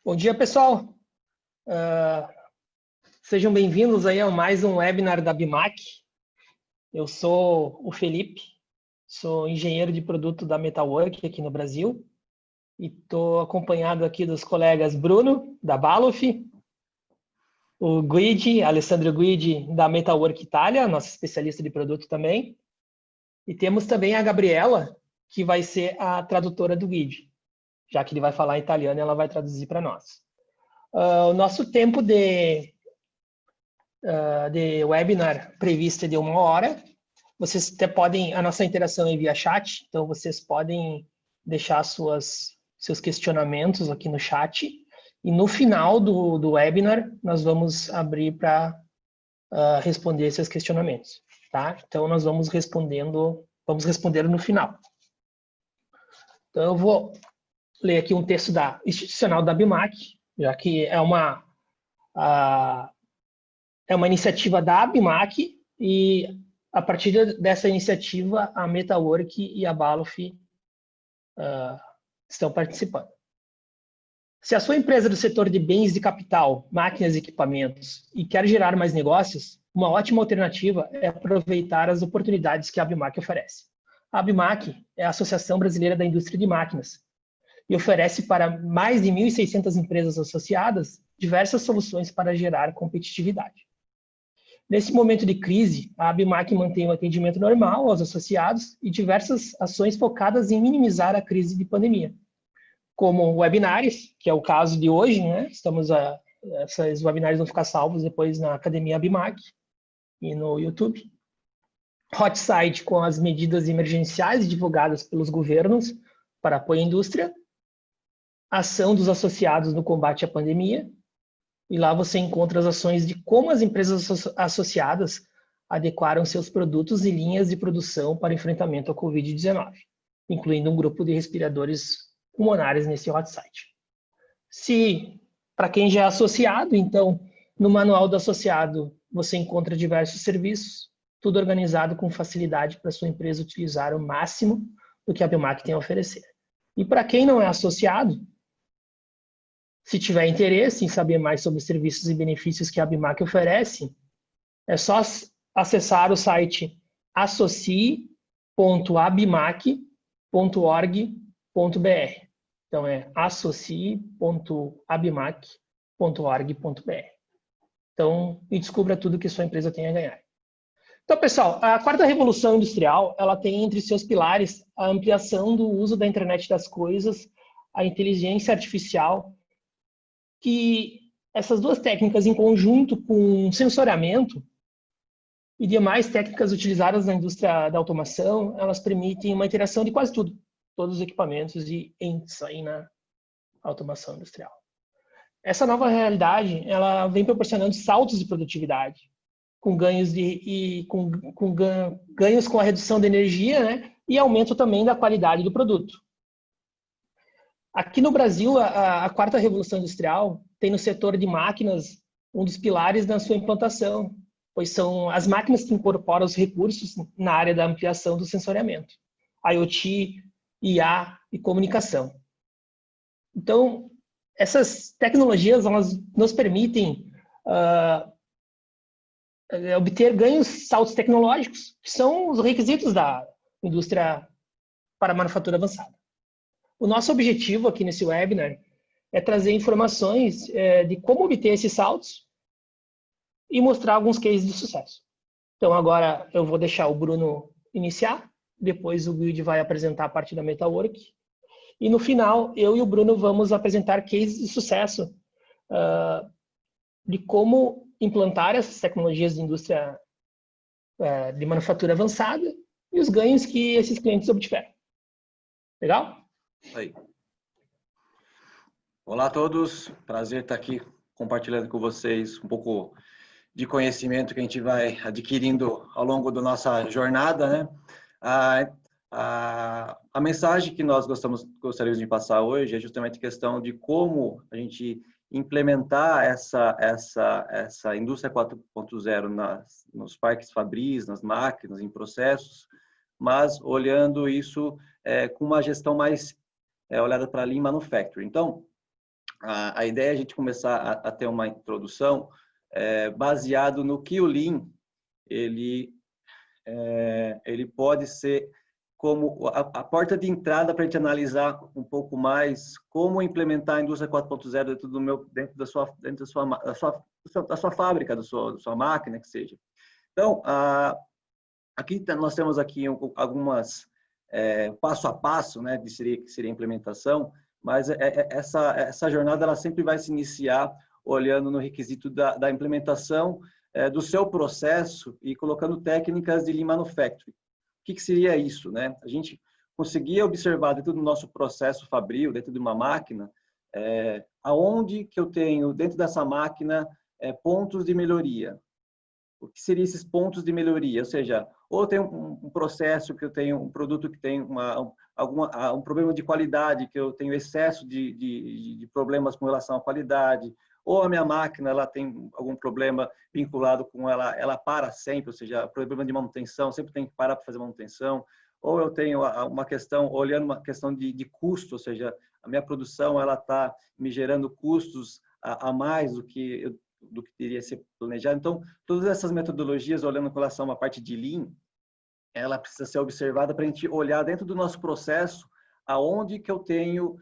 Bom dia, pessoal. Ah, Sejam bem-vindos aí a mais um webinar da BIMAC. Eu sou o Felipe, sou engenheiro de produto da Metalwork aqui no Brasil e estou acompanhado aqui dos colegas Bruno, da Balof, o Guidi, Alessandro Guidi, da Metalwork Itália, nossa especialista de produto também, e temos também a Gabriela, que vai ser a tradutora do Guidi, já que ele vai falar italiano, ela vai traduzir para nós. O nosso tempo de webinar previsto é de 1 hora. Vocês até podem, a nossa interação é via chat, então vocês podem deixar seus questionamentos aqui no chat. E no final do webinar, nós vamos abrir para responder esses questionamentos. Tá? Então, nós vamos responder no final. Então, eu vou ler aqui um texto institucional da BIMAC, já que é uma iniciativa da BIMAC e, a partir dessa iniciativa, a Metalwork e a Balof estão participando. Se a sua empresa é do setor de bens de capital, máquinas e equipamentos e quer gerar mais negócios, uma ótima alternativa é aproveitar as oportunidades que a BIMAC oferece. A BIMAC é a Associação Brasileira da Indústria de Máquinas e oferece para mais de 1.600 empresas associadas diversas soluções para gerar competitividade. Nesse momento de crise, a BIMAC mantém o atendimento normal aos associados e diversas ações focadas em minimizar a crise de pandemia, como webinários, que é o caso de hoje, né? Esses webinários vão ficar salvos depois na Academia BIMAC e no YouTube. Hot Site, com as medidas emergenciais divulgadas pelos governos para apoio à indústria. Ação dos associados no combate à pandemia. E lá você encontra as ações de como as empresas associadas adequaram seus produtos e linhas de produção para enfrentamento ao Covid-19, incluindo um grupo de respiradores pulmonares nesse hot site. Para quem já é associado, então, no manual do associado você encontra diversos serviços, tudo organizado com facilidade para sua empresa utilizar o máximo do que a BIMAC tem a oferecer. E para quem não é associado, se tiver interesse em saber mais sobre os serviços e benefícios que a BIMAC oferece, é só acessar o site associe.abimac.org.br. Então, é associe.abimac.org.br. Então, e descubra tudo que sua empresa tem a ganhar. Então, pessoal, a quarta revolução industrial, ela tem entre seus pilares a ampliação do uso da internet das coisas, a inteligência artificial, que essas duas técnicas, em conjunto com sensoriamento e demais técnicas utilizadas na indústria da automação, elas permitem uma interação de quase tudo, todos os equipamentos e entes aí na automação industrial. Essa nova realidade, ela vem proporcionando saltos de produtividade, com ganhos ganhos com a redução da energia, né, e aumento também da qualidade do produto. Aqui no Brasil, a quarta revolução industrial tem no setor de máquinas um dos pilares da sua implantação, pois são as máquinas que incorporam os recursos na área da ampliação do sensoriamento, IoT, IA e comunicação. Então, essas tecnologias elas nos permitem obter ganhos, saltos tecnológicos, que são os requisitos da indústria para a manufatura avançada. O nosso objetivo aqui nesse webinar é trazer informações de como obter esses saltos e mostrar alguns cases de sucesso. Então, agora eu vou deixar o Bruno iniciar, depois o Guide vai apresentar a parte da Metalwork, e no final, eu e o Bruno vamos apresentar cases de sucesso de como implantar essas tecnologias de indústria de manufatura avançada e os ganhos que esses clientes obtiveram. Legal? Aí. Olá a todos, prazer estar aqui compartilhando com vocês um pouco de conhecimento que a gente vai adquirindo ao longo da nossa jornada, né? A mensagem que nós gostaríamos de passar hoje é justamente a questão de como a gente implementar essa indústria 4.0 nos parques fabris, nas máquinas, em processos, mas olhando isso com uma gestão mais olhada para Lean Manufacturing. Então, a ideia é a gente começar a ter uma introdução baseado no que o Lean ele pode ser como a porta de entrada para a gente analisar um pouco mais como implementar a indústria 4.0 dentro da sua fábrica, da sua máquina, que seja. Então, aqui nós temos aqui algumas passo a passo, né, que seria a implementação, mas essa jornada ela sempre vai se iniciar olhando no requisito da implementação do seu processo e colocando técnicas de Lean Manufacturing. O que seria isso, né? A gente conseguia observar dentro do nosso processo fabril, dentro de uma máquina, aonde que eu tenho dentro dessa máquina pontos de melhoria. O que seriam esses pontos de melhoria? Ou seja, ou tem um processo que eu tenho, um produto que tem um problema de qualidade, que eu tenho excesso de problemas com relação à qualidade, ou a minha máquina ela tem algum problema vinculado com ela para sempre, ou seja, problema de manutenção, sempre tem que parar para fazer manutenção, ou eu tenho uma questão, olhando uma questão de custo, ou seja, a minha produção ela está me gerando custos a mais do que deveria ser planejado. Então, todas essas metodologias, olhando com relação a uma parte de Lean, ela precisa ser observada para a gente olhar dentro do nosso processo aonde que eu tenho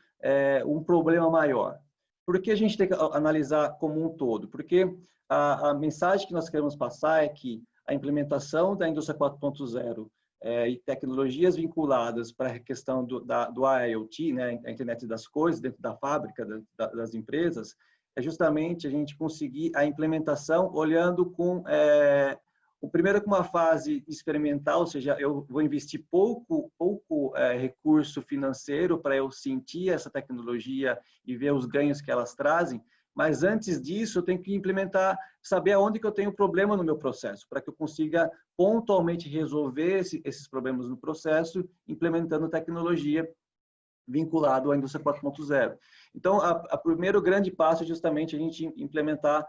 um problema maior. Por que a gente tem que analisar como um todo? Porque a mensagem que nós queremos passar é que a implementação da indústria 4.0 e tecnologias vinculadas para a questão do IoT, né, a internet das coisas, dentro da fábrica, das empresas, é justamente a gente conseguir a implementação olhando primeiro com uma fase experimental, ou seja, eu vou investir pouco recurso financeiro para eu sentir essa tecnologia e ver os ganhos que elas trazem, mas antes disso eu tenho que implementar, saber aonde que eu tenho problema no meu processo, para que eu consiga pontualmente resolver esses problemas no processo, implementando tecnologia vinculado à indústria 4.0. Então, o primeiro grande passo é justamente a gente implementar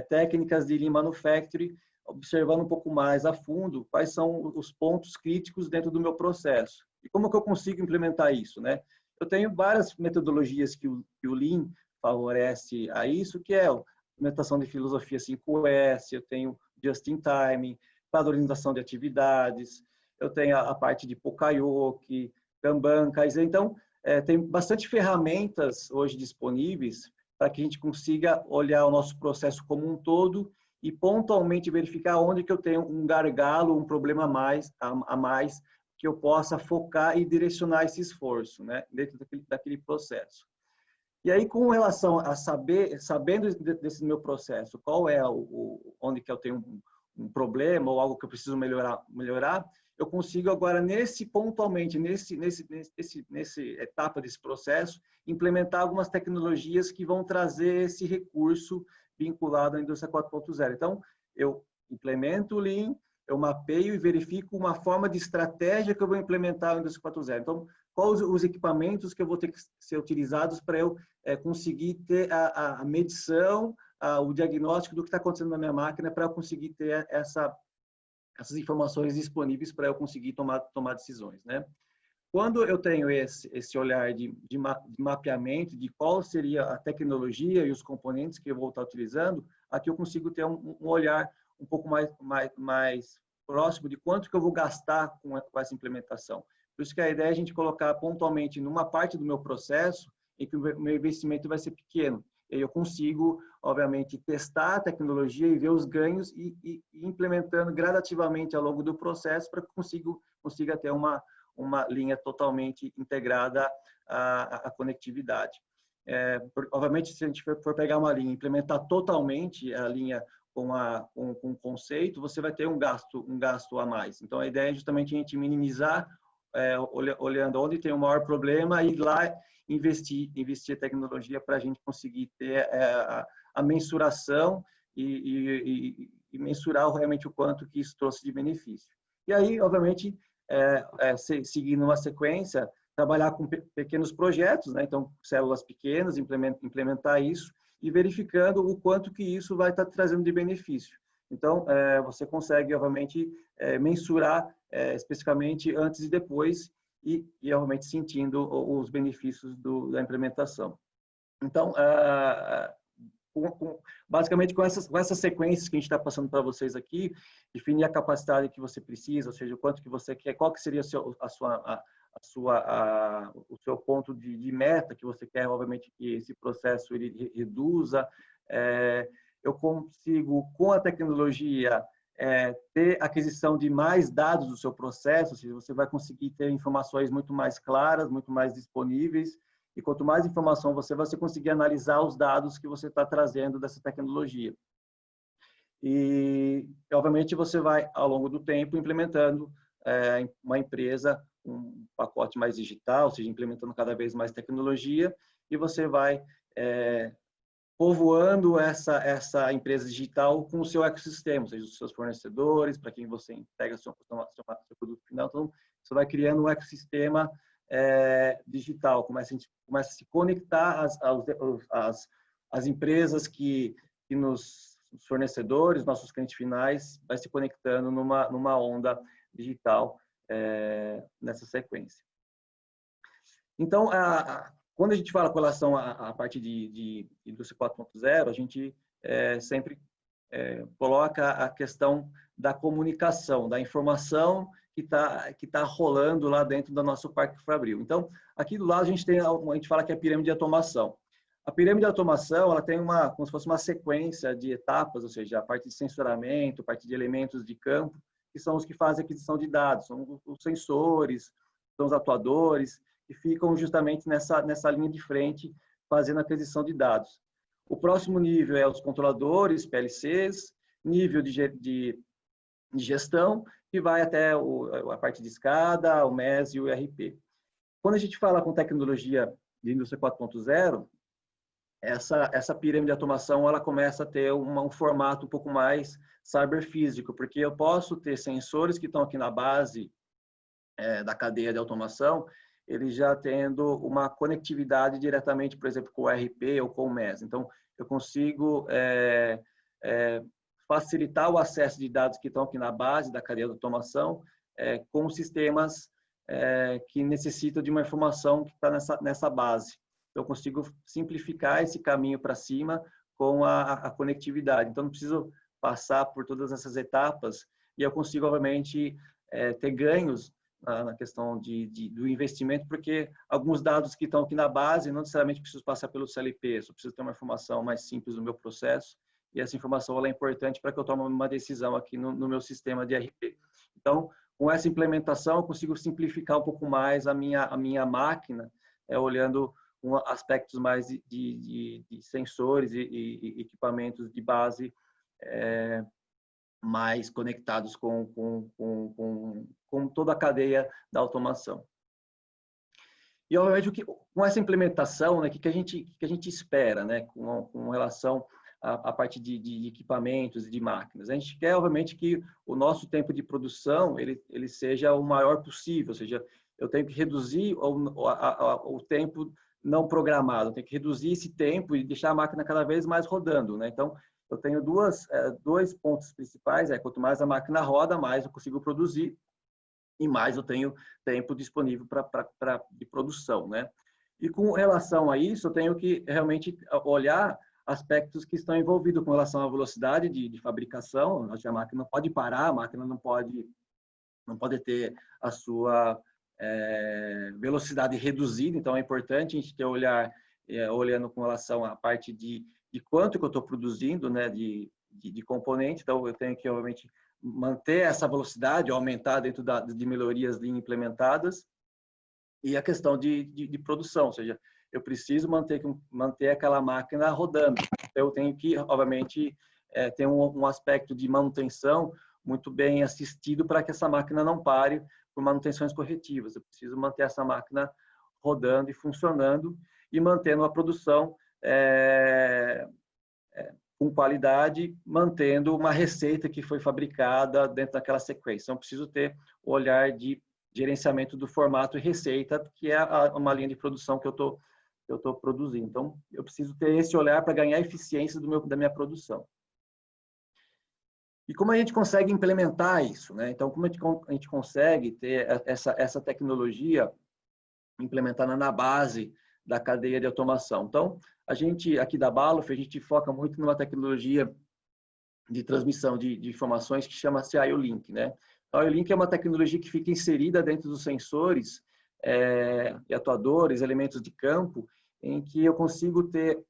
técnicas de Lean Manufacturing, observando um pouco mais a fundo quais são os pontos críticos dentro do meu processo. E como que eu consigo implementar isso, né? Eu tenho várias metodologias que o Lean favorece a isso, que é a implementação de filosofia 5S, eu tenho Just in Time, padronização de atividades, eu tenho a parte de Pokayoke, Kanban, Kaizen. Então, tem bastante ferramentas hoje disponíveis para que a gente consiga olhar o nosso processo como um todo e pontualmente verificar onde que eu tenho um gargalo, um problema a mais, que eu possa focar e direcionar esse esforço, né, dentro daquele processo. E aí, com relação a sabendo desse meu processo, qual é onde que eu tenho um problema ou algo que eu preciso melhorar, eu consigo agora, pontualmente, nessa etapa desse processo, implementar algumas tecnologias que vão trazer esse recurso vinculado à indústria 4.0. Então, eu implemento o Lean, eu mapeio e verifico uma forma de estratégia que eu vou implementar a indústria 4.0. Então, quais os equipamentos que eu vou ter que ser utilizados para eu conseguir ter a medição, o diagnóstico do que está acontecendo na minha máquina, para eu conseguir ter essas informações disponíveis para eu conseguir tomar decisões, né? Quando eu tenho esse olhar de mapeamento de qual seria a tecnologia e os componentes que eu vou estar utilizando, aqui eu consigo ter um olhar um pouco mais próximo de quanto que eu vou gastar com essa implementação. Por isso que a ideia é a gente colocar pontualmente numa parte do meu processo em que o meu investimento vai ser pequeno. E eu consigo, obviamente, testar a tecnologia e ver os ganhos e implementando gradativamente ao longo do processo para que consiga ter uma linha totalmente integrada à conectividade. Obviamente, se a gente for pegar uma linha e implementar totalmente a linha com um conceito, você vai ter um gasto a mais. Então, a ideia é justamente a gente minimizar, olhando onde tem o maior problema e lá investir a tecnologia para a gente conseguir ter a mensuração e mensurar realmente o quanto que isso trouxe de benefício. E aí, obviamente, seguindo uma sequência, trabalhar com pequenos projetos, né? Então, células pequenas, implementar isso e verificando o quanto que isso vai estar trazendo de benefício. Então, você consegue, obviamente, mensurar especificamente antes e depois e realmente sentindo os benefícios da implementação. Então, basicamente, com essas sequências que a gente está passando para vocês aqui, definir a capacidade que você precisa, ou seja, o quanto que você quer, qual que seria o seu ponto de meta que você quer, obviamente, que esse processo ele reduza. Eu consigo, com a tecnologia, ter aquisição de mais dados do seu processo, ou seja, você vai conseguir ter informações muito mais claras, muito mais disponíveis, e quanto mais informação você vai conseguir analisar os dados que você está trazendo dessa tecnologia. E, obviamente, você vai, ao longo do tempo, implementando uma empresa, um pacote mais digital, ou seja, implementando cada vez mais tecnologia, e você vai povoando essa empresa digital com o seu ecossistema, ou seja, os seus fornecedores, para quem você entrega seu produto final. Então, você vai criando um ecossistema digital, começa a se conectar às empresas os fornecedores, nossos clientes finais, vai se conectando numa onda digital nessa sequência. Então, quando a gente fala com relação à parte de indústria 4.0, a gente sempre coloca a questão da comunicação, da informação que tá rolando lá dentro do nosso Parque Fabril. Então, aqui do lado a gente fala que é a pirâmide de automação. A pirâmide de automação, ela tem como se fosse uma sequência de etapas, ou seja, a parte de sensoramento, a parte de elementos de campo, que são os que fazem a aquisição de dados, são os sensores, são os atuadores, que ficam justamente nessa linha de frente, fazendo a aquisição de dados. O próximo nível é os controladores, PLCs, nível de gestão, que vai até a parte de escada, o MES e o ERP. Quando a gente fala com tecnologia de indústria 4.0, essa pirâmide de automação ela começa a ter um formato um pouco mais cyberfísico, porque eu posso ter sensores que estão aqui na base da cadeia de automação, ele já tendo uma conectividade diretamente, por exemplo, com o ERP ou com o MES. Então, eu consigo facilitar o acesso de dados que estão aqui na base da cadeia de automação com sistemas que necessitam de uma informação que está nessa base. Então, eu consigo simplificar esse caminho para cima com a conectividade. Então, não preciso passar por todas essas etapas e eu consigo, obviamente, ter ganhos na questão do investimento, porque alguns dados que estão aqui na base não necessariamente preciso passar pelo CLP, só preciso ter uma informação mais simples do meu processo e essa informação ela é importante para que eu tome uma decisão aqui no meu sistema de ERP. Então, com essa implementação, eu consigo simplificar um pouco mais a minha máquina, olhando aspectos mais de sensores e equipamentos de base mais conectados com toda a cadeia da automação. E, obviamente, com essa implementação, né, que a gente espera, né, com relação à parte de equipamentos e de máquinas? A gente quer, obviamente, que o nosso tempo de produção ele seja o maior possível, ou seja, eu tenho que reduzir o tempo não programado, eu tenho que reduzir esse tempo e deixar a máquina cada vez mais rodando, né? Então, eu tenho dois pontos principais, quanto mais a máquina roda, mais eu consigo produzir e mais eu tenho tempo disponível de produção, né? E com relação a isso, eu tenho que realmente olhar aspectos que estão envolvidos com relação à velocidade de fabricação. A máquina não pode parar, a máquina não pode ter a sua velocidade reduzida, então é importante a gente ter olhando com relação à parte de quanto que eu estou produzindo, né, de componente. Então, eu tenho que, obviamente, manter essa velocidade, aumentar dentro de melhorias implementadas, e a questão de produção, ou seja, eu preciso manter aquela máquina rodando. Eu tenho que, obviamente, ter um aspecto de manutenção muito bem assistido para que essa máquina não pare por manutenções corretivas. Eu preciso manter essa máquina rodando e funcionando e mantendo a produção com qualidade, mantendo uma receita que foi fabricada dentro daquela sequência. Então, eu preciso ter o olhar de gerenciamento do formato e receita, que é uma linha de produção que eu estou produzindo. Então, eu preciso ter esse olhar para ganhar eficiência da minha produção. E como a gente consegue implementar isso, né? Então, como a gente consegue ter essa tecnologia implementada na base da cadeia de automação. Então, a gente, aqui da Balluff, a gente foca muito numa tecnologia de transmissão de informações que chama-se IO-Link, né? A IO-Link é uma tecnologia que fica inserida dentro dos sensores e atuadores, elementos de campo, em que eu consigo ter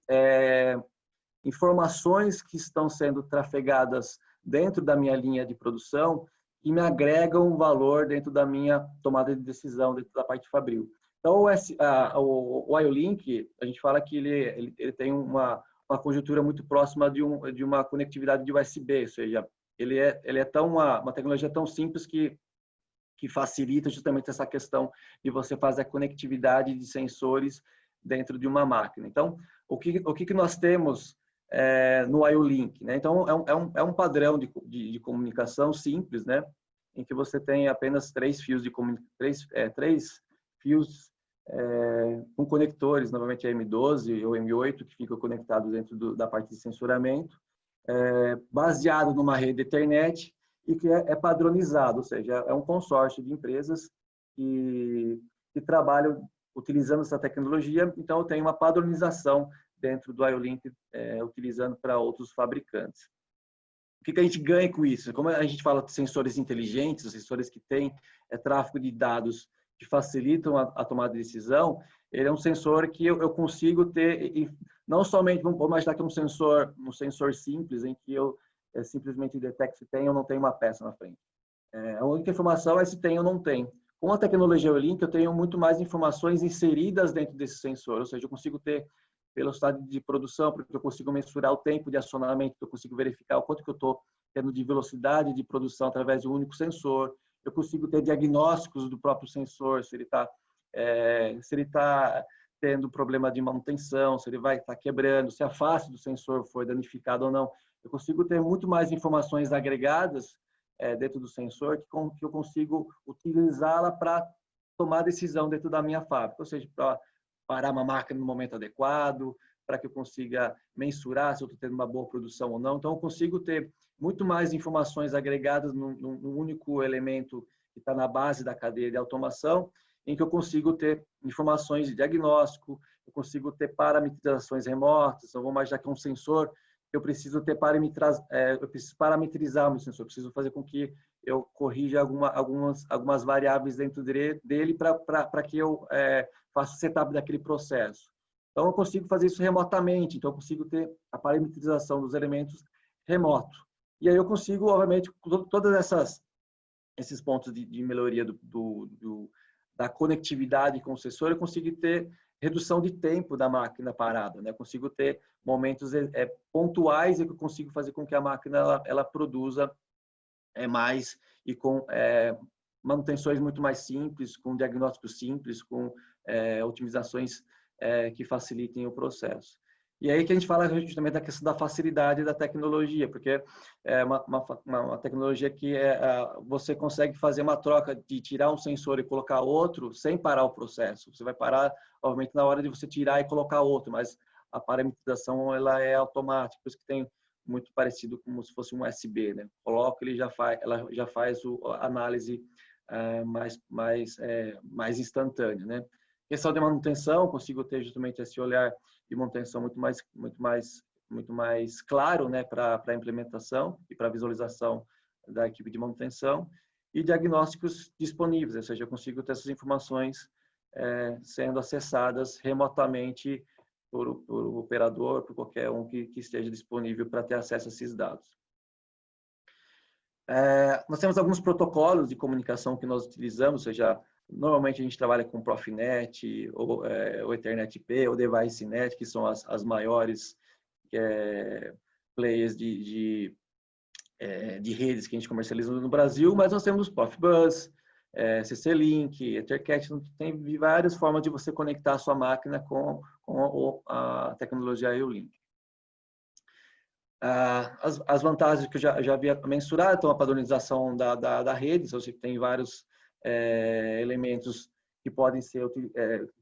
informações que estão sendo trafegadas dentro da minha linha de produção e me agregam um valor dentro da minha tomada de decisão, dentro da parte fabril. Então, o IO-Link, a gente fala que ele tem uma conjuntura muito próxima de uma conectividade de USB, ou seja, ele é uma tecnologia tão simples que facilita justamente essa questão de você fazer a conectividade de sensores dentro de uma máquina. Então, o que nós temos no IO-Link, né? Então, é um padrão de comunicação simples, né? Em que você tem apenas três fios com conectores, normalmente é M12 ou M8, que ficam conectados dentro da parte de sensoramento, baseado numa rede Ethernet e que é padronizado, ou seja, é um consórcio de empresas que trabalham utilizando essa tecnologia. Então, eu tenho uma padronização dentro do IO-Link, utilizando para outros fabricantes. O que a gente ganha com isso? Como a gente fala de sensores inteligentes, sensores que têm tráfego de dados que facilitam a tomada de decisão, ele é um sensor que eu consigo ter, não somente, vamos imaginar que é um sensor simples, em que eu simplesmente detecto se tem ou não tem uma peça na frente. A única informação é se tem ou não tem. Com a tecnologia IO-Link, eu tenho muito mais informações inseridas dentro desse sensor, ou seja, eu consigo ter velocidade de produção, porque eu consigo mensurar o tempo de acionamento, eu consigo verificar o quanto que eu estou tendo de velocidade de produção através de um único sensor. Eu consigo ter diagnósticos do próprio sensor, se ele está tendo problema de manutenção, se ele vai estar quebrando, se a face do sensor foi danificada ou não. Eu consigo ter muito mais informações agregadas dentro do sensor que eu consigo utilizá-la para tomar decisão dentro da minha fábrica, ou seja, para parar uma máquina no momento adequado, para que eu consiga mensurar se eu estou tendo uma boa produção ou não. Então, eu consigo ter muito mais informações agregadas num único elemento que está na base da cadeia de automação, em que eu consigo ter informações de diagnóstico, eu consigo ter parametrizações remotas. Então, vamos imaginar que é um sensor, eu preciso parametrizar o meu sensor, eu preciso fazer com que eu corrija algumas variáveis dentro dele para que eu faça o setup daquele processo. Então, eu consigo fazer isso remotamente, então eu consigo ter a parametrização dos elementos remoto. E aí eu consigo, obviamente, todos esses pontos de melhoria da conectividade com o sensor, eu consigo ter redução de tempo da máquina parada, né? Eu consigo ter momentos pontuais em que eu consigo fazer com que a máquina ela produza mais e com manutenções muito mais simples, com diagnósticos simples, com otimizações que facilitem o processo. E aí que a gente fala justamente da questão da facilidade da tecnologia, porque é uma tecnologia que você consegue fazer uma troca de tirar um sensor e colocar outro sem parar o processo. Você vai parar, obviamente, na hora de você tirar e colocar outro, mas a parametrização ela é automática, por isso que tem muito parecido como se fosse um USB, né? Coloca, ela já faz a análise mais instantânea, né? Questão de manutenção, consigo ter justamente esse olhar de manutenção muito mais claro, né, para a implementação e para a visualização da equipe de manutenção, e diagnósticos disponíveis, ou seja, eu consigo ter essas informações sendo acessadas remotamente por operador, por qualquer um que esteja disponível para ter acesso a esses dados. Nós temos alguns protocolos de comunicação que nós utilizamos, ou seja, normalmente a gente trabalha com Profinet, ou Ethernet IP, ou DeviceNet, que são as maiores players de redes que a gente comercializa no Brasil, mas nós temos Profibus, CC-Link, Ethercat, tem várias formas de você conectar a sua máquina com a tecnologia IO-Link. As vantagens que eu já havia mensurado, então a padronização da rede, você tem vários elementos que podem ser,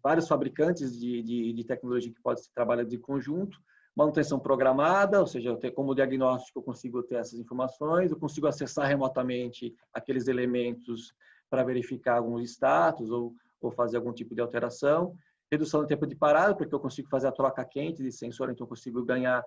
vários fabricantes de tecnologia que podem ser trabalhados em conjunto, manutenção programada, ou seja, como diagnóstico eu consigo ter essas informações, eu consigo acessar remotamente aqueles elementos para verificar alguns status ou fazer algum tipo de alteração, Redução do tempo de parada, porque eu consigo fazer a troca quente de sensor, então eu consigo ganhar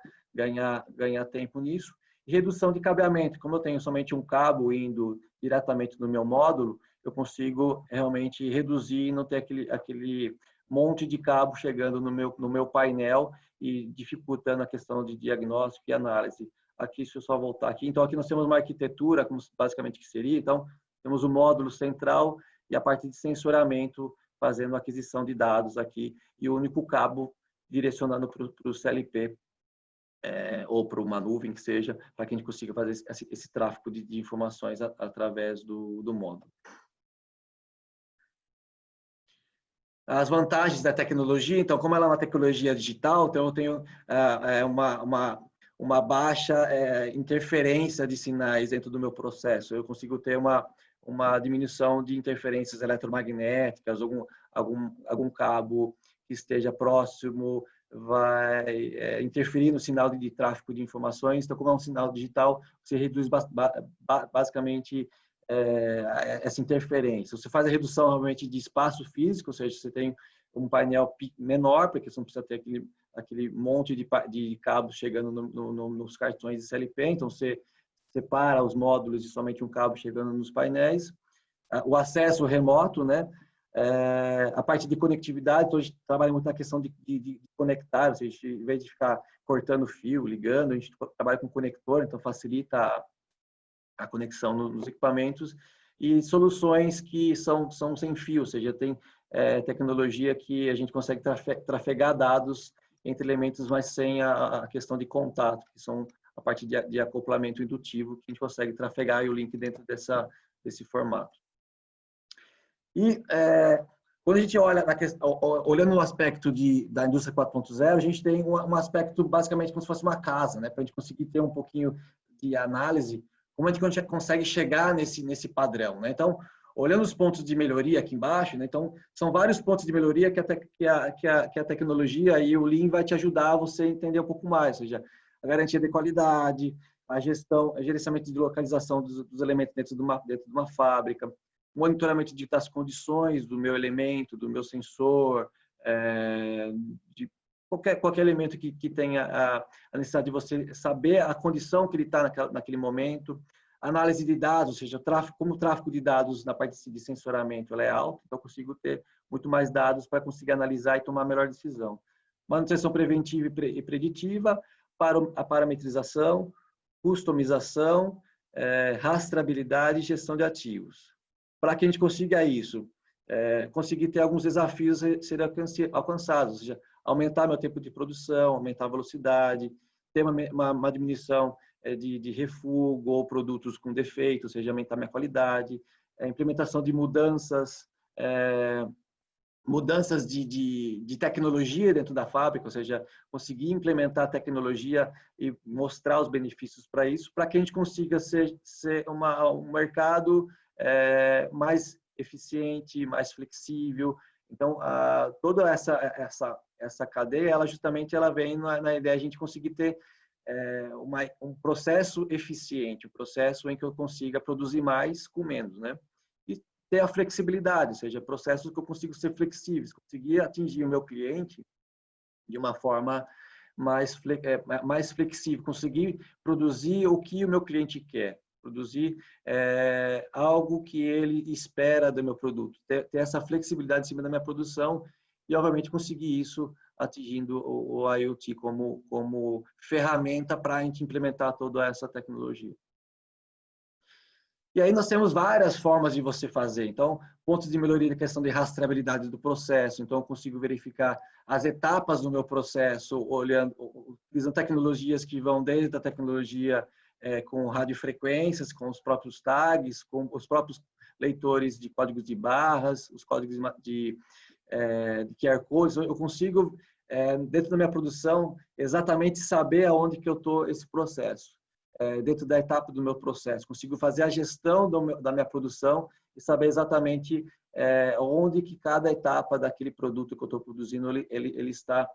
tempo nisso. E redução de cabeamento, como eu tenho somente um cabo indo diretamente no meu módulo, eu consigo realmente reduzir e não ter aquele monte de cabo chegando no meu painel e dificultando a questão de diagnóstico e análise. Aqui, se eu só voltar aqui, então aqui nós temos uma arquitetura, como basicamente que seria, então temos o módulo central e a parte de sensoramento fazendo aquisição de dados aqui e o único cabo direcionando para o CLP ou para uma nuvem que seja, para que a gente consiga fazer esse tráfego de informações através do módulo. As vantagens da tecnologia, então, como ela é uma tecnologia digital, então eu tenho uma baixa interferência de sinais dentro do meu processo. Eu consigo ter uma diminuição de interferências eletromagnéticas, algum cabo que esteja próximo vai interferir no sinal de tráfego de informações. Então, como é um sinal digital, você reduz basicamente essa interferência. Você faz a redução realmente de espaço físico, ou seja, você tem um painel menor, porque você não precisa ter aquele monte de cabos chegando nos cartões de CLP, então você separa os módulos de somente um cabo chegando nos painéis. O acesso remoto, né? A parte de conectividade, então a gente trabalha muito na questão de conectar, ou seja, em vez de ficar cortando fio, ligando, a gente trabalha com conector, então facilita a conexão nos equipamentos, e soluções que são sem fio, ou seja, tem tecnologia que a gente consegue trafegar dados entre elementos, mas sem a questão de contato, que são a parte de acoplamento indutivo, que a gente consegue trafegar e o link dentro desse formato. E quando a gente olha olhando no aspecto da indústria 4.0, a gente tem um aspecto basicamente como se fosse uma casa, né, para a gente conseguir ter um pouquinho de análise, como a gente consegue chegar nesse padrão, né? Então, olhando os pontos de melhoria aqui embaixo, né? Então, são vários pontos de melhoria que a tecnologia e o Lean vai te ajudar a você entender um pouco mais, ou seja, a garantia de qualidade, a gerenciamento de localização dos elementos dentro de uma fábrica, monitoramento das condições do meu elemento, do meu sensor, de qualquer elemento que tenha a necessidade de você saber a condição que ele está naquele momento. Análise de dados, ou seja, como o tráfego de dados na parte de sensoramento ela é alto, então eu consigo ter muito mais dados para conseguir analisar e tomar a melhor decisão. Manutenção preventiva e preditiva, a parametrização, customização, rastreabilidade e gestão de ativos. Para que a gente consiga isso, conseguir ter alguns desafios a serem alcançados, ou seja, aumentar meu tempo de produção, aumentar a velocidade, ter uma diminuição de refúgio ou produtos com defeito, ou seja, aumentar minha qualidade, implementação de mudanças de tecnologia dentro da fábrica, ou seja, conseguir implementar tecnologia e mostrar os benefícios para isso, para que a gente consiga ser um mercado mais eficiente, mais flexível. Então, toda essa cadeia, ela justamente vem na ideia de a gente conseguir ter um processo eficiente, um processo em que eu consiga produzir mais com menos, né? E ter a flexibilidade, ou seja, processos que eu consigo ser flexíveis, conseguir atingir o meu cliente de uma forma mais flexível, conseguir produzir o que o meu cliente quer, produzir algo que ele espera do meu produto, ter essa flexibilidade em cima da minha produção e, obviamente, conseguir isso atingindo o IoT como ferramenta para a gente implementar toda essa tecnologia. E aí nós temos várias formas de você fazer. Então, pontos de melhoria na questão de rastreabilidade do processo. Então, eu consigo verificar as etapas do meu processo, utilizando tecnologias que vão desde a tecnologia com radiofrequências, com os próprios tags, com os próprios leitores de códigos de barras, os códigos de QR Codes. Eu consigo, dentro da minha produção, exatamente saber aonde que eu estou esse processo. Dentro da etapa do meu processo. Consigo fazer a gestão da minha produção e saber exatamente onde que cada etapa daquele produto que eu estou produzindo ele está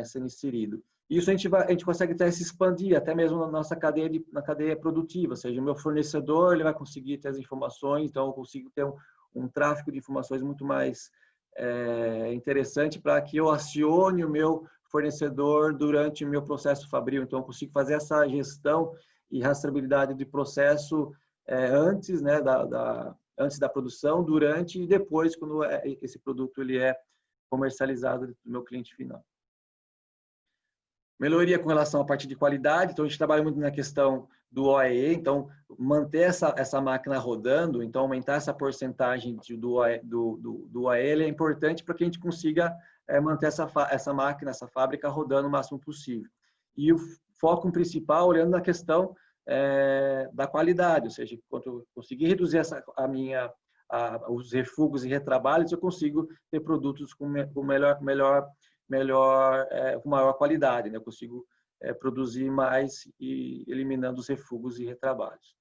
sendo inserido. Isso a gente consegue até se expandir, até mesmo na nossa na cadeia produtiva, ou seja, o meu fornecedor ele vai conseguir ter as informações, então eu consigo ter um tráfego de informações muito mais interessante para que eu acione o meu fornecedor durante o meu processo fabril. Então, eu consigo fazer essa gestão e rastreabilidade de processo antes, né, antes da produção, durante e depois, quando esse produto ele é comercializado do meu cliente final. Melhoria com relação à parte de qualidade, então a gente trabalha muito na questão do OEE, então manter essa máquina rodando, então aumentar essa porcentagem do OEE é importante para que a gente consiga manter essa máquina, essa fábrica rodando o máximo possível. E o foco principal, olhando na questão da qualidade, ou seja, quando eu conseguir reduzir os refugos e retrabalhos, eu consigo ter produtos com maior qualidade, né? Eu consigo produzir mais e eliminando os refugos e retrabalhos.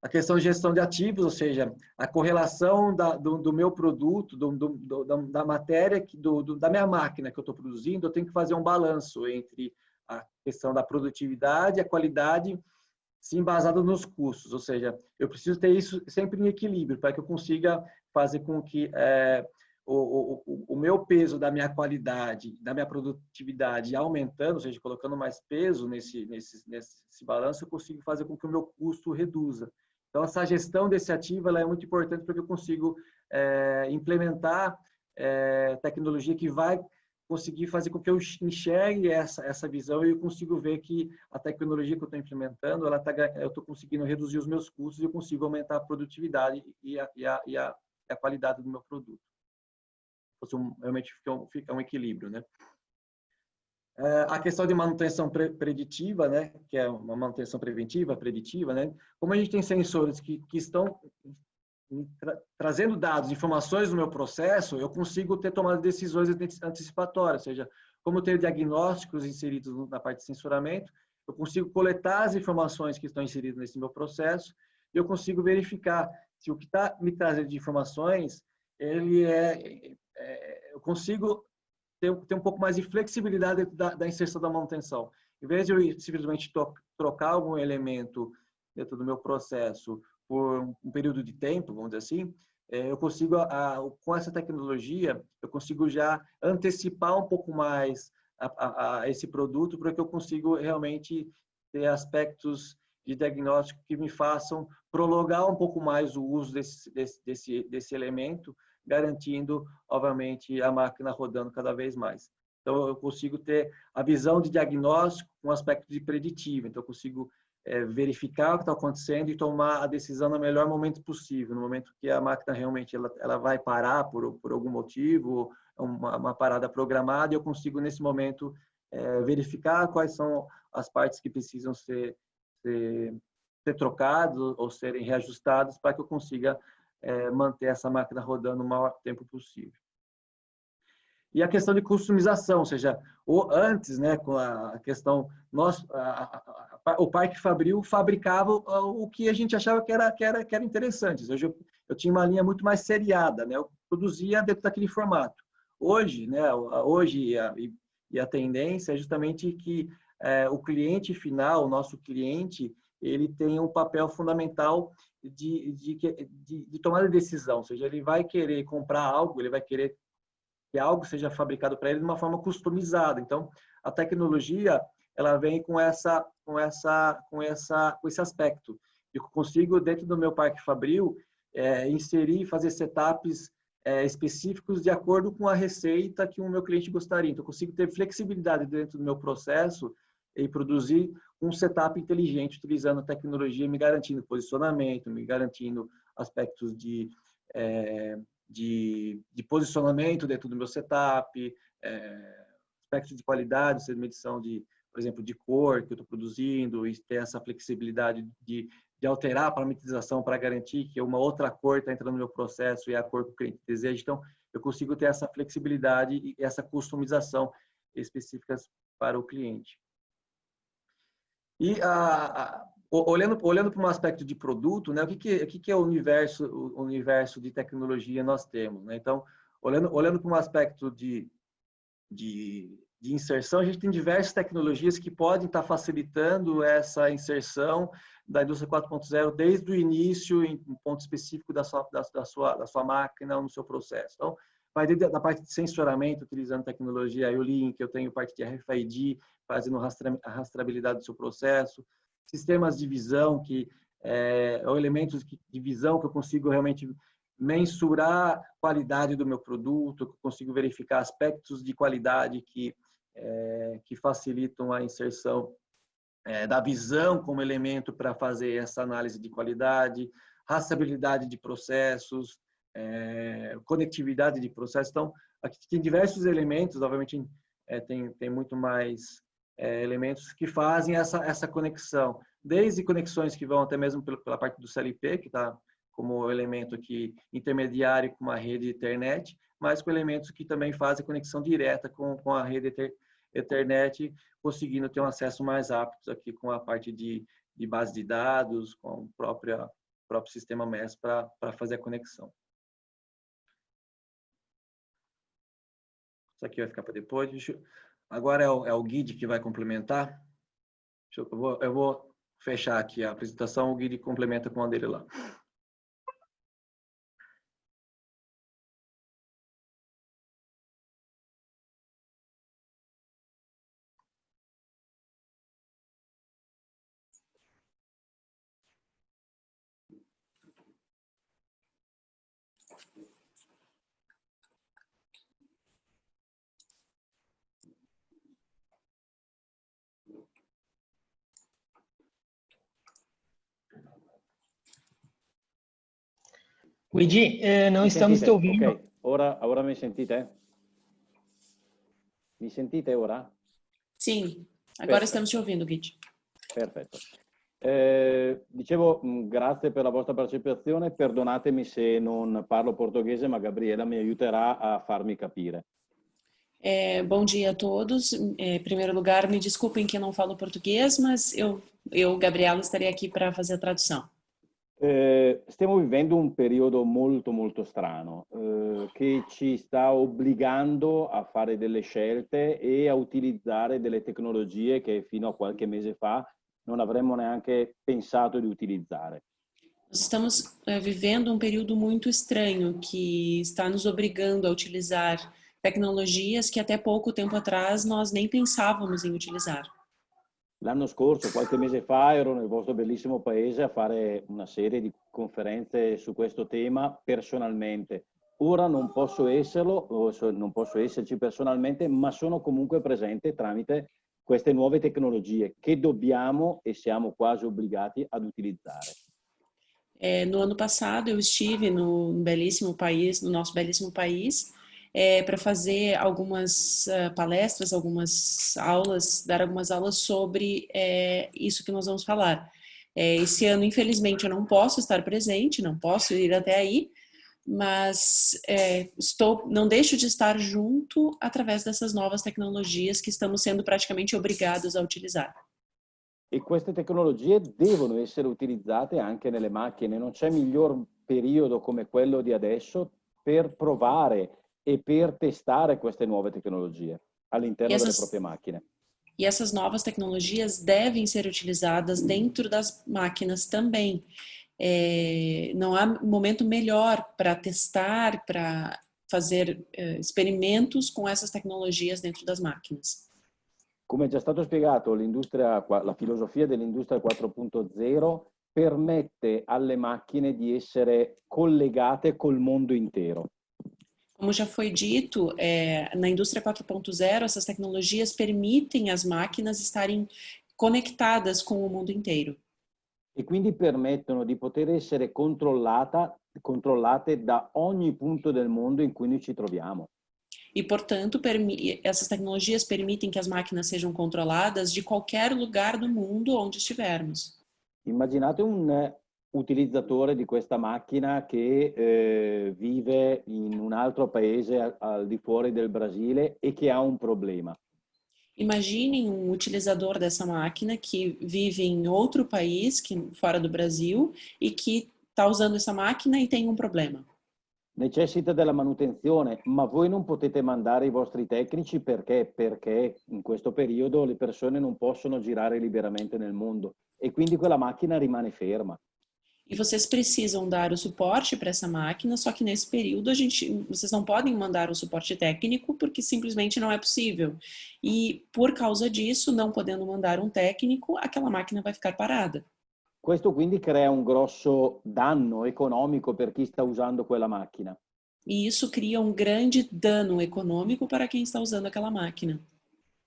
A questão de gestão de ativos, ou seja, a correlação do meu produto, da matéria, da minha máquina que eu estou produzindo, eu tenho que fazer um balanço entre a questão da produtividade e a qualidade, se embasado nos custos, ou seja, eu preciso ter isso sempre em equilíbrio para que eu consiga fazer com que o meu peso da minha qualidade, da minha produtividade aumentando, ou seja, colocando mais peso nesse balanço, eu consigo fazer com que o meu custo reduza. Então, essa gestão desse ativo ela é muito importante porque eu consigo implementar tecnologia que vai conseguir fazer com que eu enxergue essa visão e eu consigo ver que a tecnologia que eu estou implementando, eu estou conseguindo reduzir os meus custos e eu consigo aumentar a produtividade e a qualidade do meu produto. Realmente fica um equilíbrio, né? A questão de manutenção preditiva, né? Que é uma manutenção preventiva, preditiva, né? Como a gente tem sensores que estão trazendo dados, informações do meu processo, eu consigo ter tomado decisões antecipatórias, ou seja, como eu tenho diagnósticos inseridos na parte de sensoramento, eu consigo coletar as informações que estão inseridas nesse meu processo e eu consigo verificar se o que está me trazendo de informações, eu consigo ter um pouco mais de flexibilidade da inserção da manutenção. Em vez de eu simplesmente trocar algum elemento dentro do meu processo por um período de tempo, vamos dizer assim, eu consigo, com essa tecnologia, eu consigo já antecipar um pouco mais esse produto para que eu consiga realmente ter aspectos de diagnóstico que me façam prolongar um pouco mais o uso desse elemento, garantindo, obviamente, a máquina rodando cada vez mais. Então, eu consigo ter a visão de diagnóstico com aspecto de preditivo. Então, eu consigo verificar o que está acontecendo e tomar a decisão no melhor momento possível, no momento que a máquina realmente ela vai parar por algum motivo, uma parada programada, e eu consigo, nesse momento, verificar quais são as partes que precisam ser trocadas ou serem reajustadas para que eu consiga manter essa máquina rodando o maior tempo possível. E a questão de customização, ou seja, antes, né, com a questão, o Parque Fabril fabricava o que a gente achava que era interessante. Hoje eu tinha uma linha muito mais seriada, né, eu produzia dentro daquele formato. Hoje, né, a tendência é justamente que o cliente final, o nosso cliente, ele tem um papel fundamental de tomada de decisão, ou seja, ele vai querer comprar algo, ele vai querer que algo seja fabricado para ele de uma forma customizada. Então, a tecnologia ela vem com esse aspecto. Eu consigo, dentro do meu Parque Fabril, inserir e fazer setups específicos de acordo com a receita que o meu cliente gostaria. Então, eu consigo ter flexibilidade dentro do meu processo e produzir um setup inteligente, utilizando a tecnologia, me garantindo posicionamento, me garantindo aspectos de posicionamento dentro do meu setup, aspectos de qualidade, medição por exemplo, de cor que eu estou produzindo, e ter essa flexibilidade de alterar a parametrização para garantir que uma outra cor está entrando no meu processo e é a cor que o cliente deseja. Então, eu consigo ter essa flexibilidade e essa customização específicas para o cliente. E olhando para um aspecto de produto, né, o que é o universo de tecnologia nós temos, né? Então, olhando para um aspecto de de inserção, a gente tem diversas tecnologias que podem estar facilitando essa inserção da indústria 4.0 desde o início, em um ponto específico da sua máquina ou no seu processo. Então, vai desde a parte de sensoramento, utilizando tecnologia IO-Link, eu tenho parte de RFID, fazendo a rastreabilidade do seu processo, sistemas de visão, ou elementos de visão que eu consigo realmente mensurar a qualidade do meu produto, que eu consigo verificar aspectos de qualidade que facilitam a inserção da visão como elemento para fazer essa análise de qualidade, rastreabilidade de processos, conectividade de processos. Então, aqui tem diversos elementos, obviamente tem muito mais elementos que fazem essa conexão, desde conexões que vão até mesmo pela parte do CLP, que está como elemento aqui intermediário com uma rede Ethernet, mas com elementos que também fazem conexão direta com a rede Ethernet, conseguindo ter um acesso mais rápido aqui com a parte de base de dados, com o próprio sistema MES para fazer a conexão. Isso aqui vai ficar para depois. Agora é o Guide que vai complementar. Eu vou fechar aqui a apresentação, o Guide complementa com a dele lá. Luigi, não estamos te ouvindo. Ok, ora mi sentite? Mi sentite ora? Sim, agora estamos te ouvindo, Guide. Perfetto. Dicevo, grazie per la vostra partecipazione, perdonatemi se non parlo portoghese, ma Gabriela mi aiuterà a farmi capire. Bom dia a todos. Em primeiro lugar, me desculpem que eu não falo português, mas eu Gabriela, estarei aqui para fazer a tradução. Stiamo vivendo un periodo molto strano che ci sta obbligando a fare delle scelte e a utilizzare delle tecnologie che fino a qualche mese fa non avremmo neanche pensato di utilizzare. Nós estamos vivendo um período muito estranho que está nos obrigando a utilizar tecnologias que até pouco tempo atrás nós nem pensávamos em utilizar. L'anno scorso, qualche mese fa, ero nel vostro bellissimo paese a fare una serie di conferenze su questo tema personalmente. Ora non posso esserlo, non posso esserci personalmente, ma sono comunque presente tramite queste nuove tecnologie che dobbiamo e siamo quasi obbligati ad utilizzare. No ano passado eu estive no nosso belíssimo país, para fazer algumas palestras, algumas aulas, dar algumas aulas sobre isso que nós vamos falar. Esse ano, infelizmente, eu não posso estar presente, não posso ir até aí, mas não deixo de estar junto através dessas novas tecnologias que estamos sendo praticamente obrigados a utilizar. E queste tecnologie devono essere utilizzate anche nelle macchine. Non c'è miglior periodo come quello di adesso per provare e per testare queste nuove tecnologie all'interno delle proprie macchine. E essas novas tecnologias devem ser utilizadas dentro das máquinas também. Não há momento melhor para testar, para fazer experimentos com essas tecnologias dentro das máquinas. Come è già stato spiegato, la filosofia dell'industria 4.0 permette alle macchine di essere collegate col mondo intero. Como já foi dito, na indústria 4.0, essas tecnologias permitem às máquinas estarem conectadas com o mundo inteiro. E quindi permettono di poter essere controllate da ogni punto del mondo in cui noi ci troviamo. E, portanto, essas tecnologias permitem que as máquinas sejam controladas de qualquer lugar do mundo onde estivermos. Immaginate un utilizzatore di questa macchina che vive in un altro paese al di fuori del Brasile e che ha un problema. Imaginem um utilizador dessa máquina que vive em outro país, fora do Brasil, e que está usando essa máquina e tem um problema. Necessita della manutenzione, ma voi non potete mandare i vostri tecnici perché? Perché in questo periodo le persone non possono girare liberamente nel mondo e quindi quella macchina rimane ferma. E vocês precisam dar o suporte para essa máquina, só que nesse período vocês não podem mandar o suporte técnico porque simplesmente não é possível. E por causa disso, não podendo mandar um técnico, aquela máquina vai ficar parada. Questo quindi crea un grosso danno economico per chi sta usando quella macchina. E isso cria um grande dano econômico para quem está usando aquela máquina.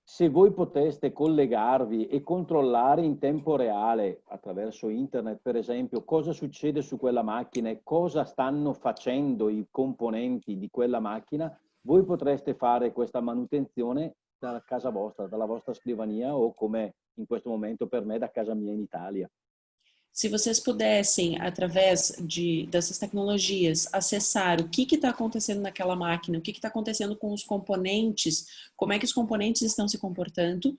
Se voi poteste collegarvi e controllare in tempo reale, attraverso internet per esempio, cosa succede su quella macchina e cosa stanno facendo i componenti di quella macchina, voi potreste fare questa manutenzione da casa vostra, dalla vostra scrivania o come in questo momento per me da casa mia in Italia. Se vocês pudessem, através dessas tecnologias, acessar o que está acontecendo naquela máquina, o que está acontecendo com os componentes, como é que os componentes estão se comportando,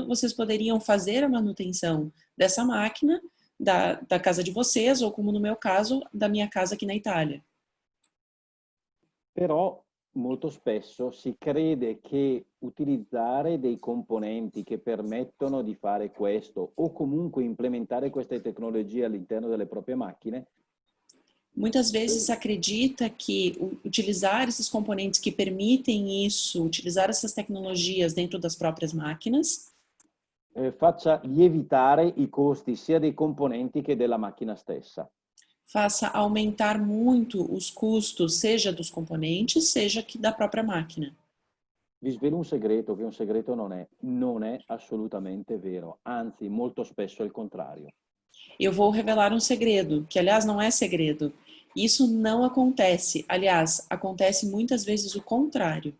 vocês poderiam fazer a manutenção dessa máquina da casa de vocês, ou como no meu caso, da minha casa aqui na Itália. Però molto spesso si crede che utilizzare dei componenti che permettono di fare questo o comunque implementare queste tecnologie all'interno delle proprie macchine. Muitas vezes acredita que utilizar esses componentes que permitem isso, utilizar essas tecnologias dentro das próprias máquinas, faccia lievitare i costi sia dei componenti che della macchina stessa. faça aumentar muito os custos, seja dos componentes, seja da própria máquina. Vi svelo un segreto, che un segreto non è assolutamente vero, anzi molto spesso è il contrario. Eu vou revelar um segredo, que aliás não é segredo. Isso não acontece, aliás, acontece muitas vezes o contrário.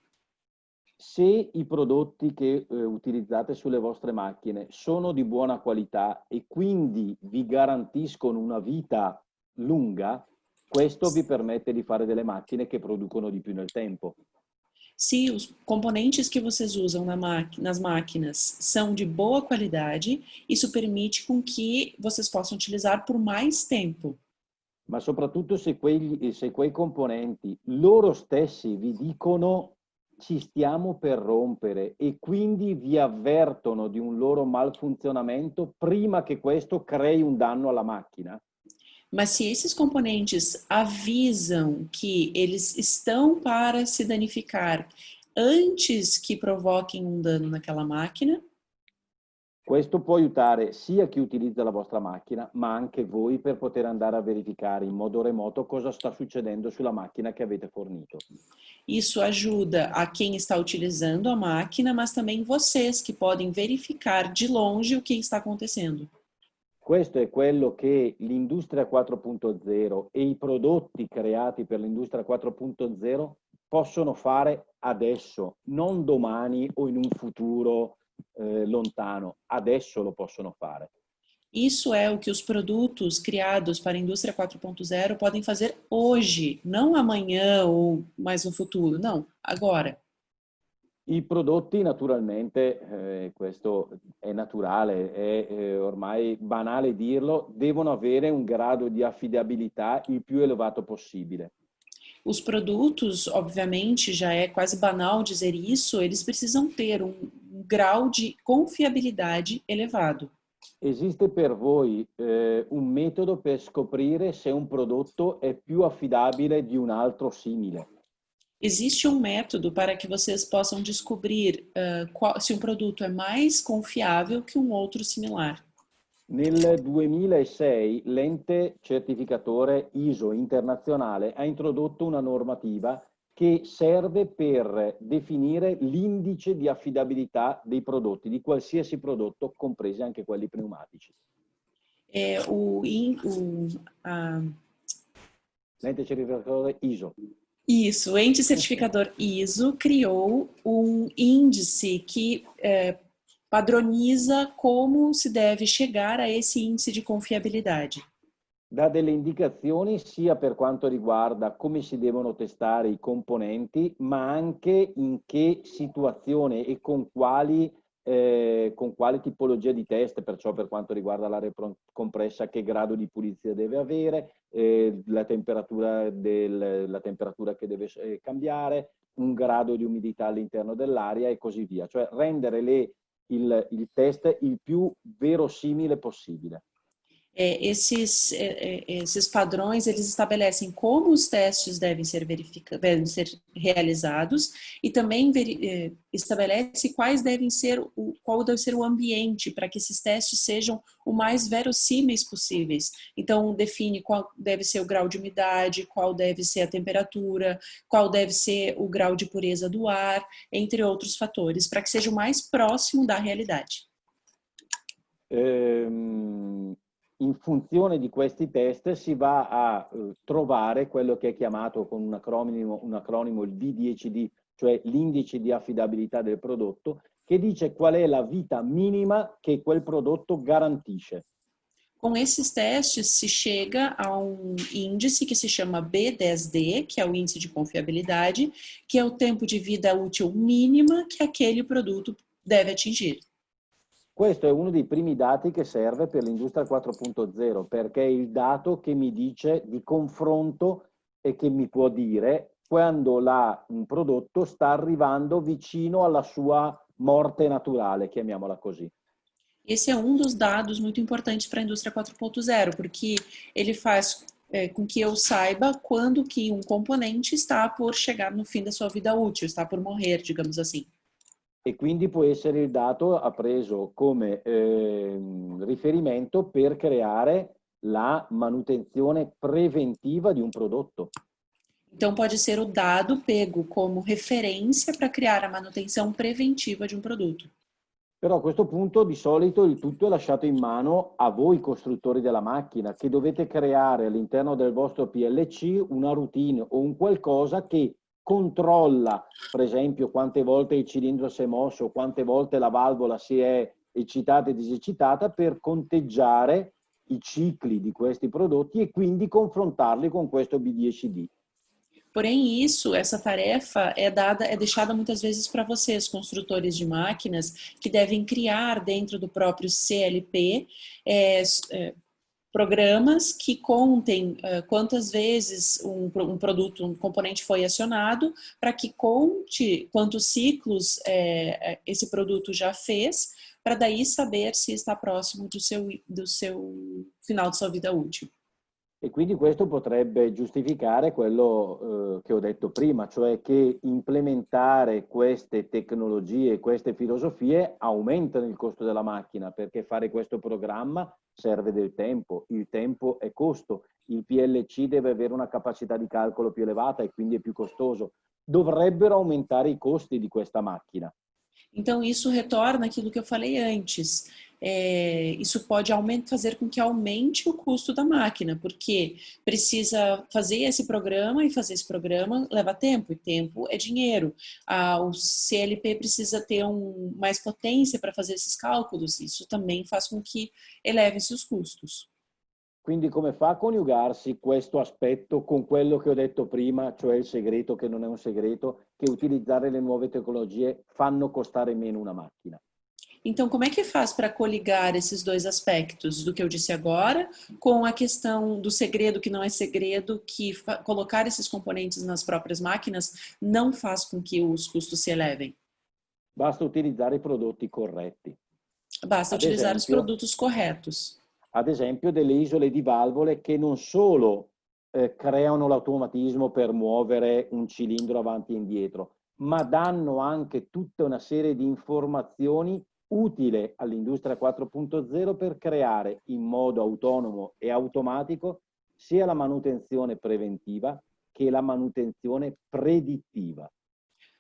Se i prodotti che utilizzate sulle vostre macchine sono di buona qualità e quindi vi garantiscono una vita lunga, questo vi permette di fare delle macchine che producono di più nel tempo. Se os componentes que vocês usam nas máquinas são de boa qualidade, isso permite com que vocês possam utilizar por mais tempo. Ma soprattutto se quei componenti loro stessi vi dicono ci stiamo per rompere e quindi vi avvertono di un loro malfunzionamento prima che questo crei un danno alla macchina. Mas se esses componentes avisam que eles estão para se danificar antes que provoquem um dano naquela máquina, questo può aiutare sia chi utilizza la vostra macchina, ma anche voi per poter andare a verificare in modo remoto cosa sta succedendo sulla macchina che avete fornito. Isso ajuda a quem está utilizando a máquina, mas também vocês que podem verificar de longe o que está acontecendo. Questo è quello che l'industria 4.0 e i prodotti creati per l'industria 4.0 possono fare adesso, non domani o in un futuro lontano. Adesso lo possono fare. Isso é o que os produtos criados para a indústria 4.0 podem fazer hoje, não amanhã ou mais no futuro, não, agora. I prodotti naturalmente, questo è naturale, è ormai banale dirlo, devono avere un grado di affidabilità il più elevato possibile. Os produtos, obviamente, já é quase banal dizer isso, eles precisam ter um grau de confiabilidade elevado. Esiste per voi un metodo per scoprire se un prodotto è più affidabile di un altro simile? Existe um método para que vocês possam descobrir se um produto é mais confiável que um outro similar. Nel 2006 l'ente certificatore ISO internazionale ha introdotto una normativa che serve per definire l'indice di affidabilità dei prodotti, di qualsiasi prodotto, compresi anche quelli pneumatici. L'ente certificatore ISO. Isso, o ente certificador ISO criou um índice que padroniza como se deve chegar a esse índice de confiabilidade. Dà delle indicazioni sia per quanto riguarda come si devono testare i componenti, ma anche in che situazione e con quali con quale tipologia di test, perciò per quanto riguarda l'aria compressa, che grado di pulizia deve avere, la temperatura che deve cambiare, un grado di umidità all'interno dell'aria e così via. Cioè rendere il test il più verosimile possibile. Esses padrões, eles estabelecem como os testes devem ser realizados e também estabelece qual deve ser o ambiente para que esses testes sejam o mais verossímeis possíveis. Então, define qual deve ser o grau de umidade, qual deve ser a temperatura, qual deve ser o grau de pureza do ar, entre outros fatores, para que seja o mais próximo da realidade. In funzione di questi test si va a trovare quello che è chiamato con un acronimo il V10D, cioè l'indice di affidabilità del prodotto, che dice qual è la vita minima che quel prodotto garantisce. Com esses testes se chega a índice que se chama B10D, que é o índice de confiabilidade, que é o tempo de vida útil mínima que aquele produto deve atingir. Questo è uno dei primi dati che serve per l'industria 4.0, perché è il dato che mi dice di confronto e che mi può dire quando un prodotto sta arrivando vicino alla sua morte naturale, chiamiamola così. Esse é dos dados muito importantes para a indústria 4.0, porque ele faz com que eu saiba quando que componente está por chegar no fim da sua vida útil, está por morrer, digamos assim. E quindi può essere il dato preso come riferimento per creare la manutenzione preventiva di un prodotto. Então pode ser o dado pego como referência para criar a manutenção preventiva de um produto. Però a questo punto di solito il tutto è lasciato in mano a voi costruttori della macchina, che dovete creare all'interno del vostro PLC una routine o un qualcosa che controlla, per esempio, quante volte il cilindro si è mosso, quante volte la valvola si è eccitata e diseccitata, per conteggiare i cicli di questi prodotti e quindi confrontarli con questo B10D. Porém, essa tarefa é deixada muitas vezes para vocês, construtores de máquinas, que devem criar dentro do próprio CLP programas que contem quantas vezes um componente foi acionado, para que conte quantos ciclos esse produto já fez, para daí saber se está próximo do seu final de sua vida útil. E quindi questo potrebbe giustificare quello che ho detto prima, cioè che implementare queste tecnologie, queste filosofie aumentano il costo della macchina, perché fare questo programma serve del tempo, il tempo è costo, il PLC deve avere una capacità di calcolo più elevata e quindi è più costoso. Dovrebbero aumentare i costi di questa macchina. Então isso retorna aquilo que eu falei antes. Isso pode fazer com que aumente o custo da máquina, porque precisa fazer esse programa e fazer esse programa leva tempo, e tempo é dinheiro. O CLP precisa ter mais potência para fazer esses cálculos, isso também faz com que eleve-se os custos. Quindi come fa a coniugarsi questo aspetto con quello che ho detto prima, cioè il segreto che non è un segreto, che utilizzare le nuove tecnologie fanno costare meno una macchina? Então, como é que faz para coligar esses dois aspectos do que eu disse agora com a questão do segredo que não é segredo, que colocar esses componentes nas próprias máquinas não faz com que os custos se elevem? Basta utilizzare i prodotti corretti. Basta utilizar os produtos corretos. Ad esempio delle isole di valvole che non solo creano l'automatismo per muovere un cilindro avanti e indietro, ma danno anche tutta una serie di informazioni utile all'industria 4.0 per creare in modo autonomo e automatico sia la manutenzione preventiva che la manutenzione predittiva.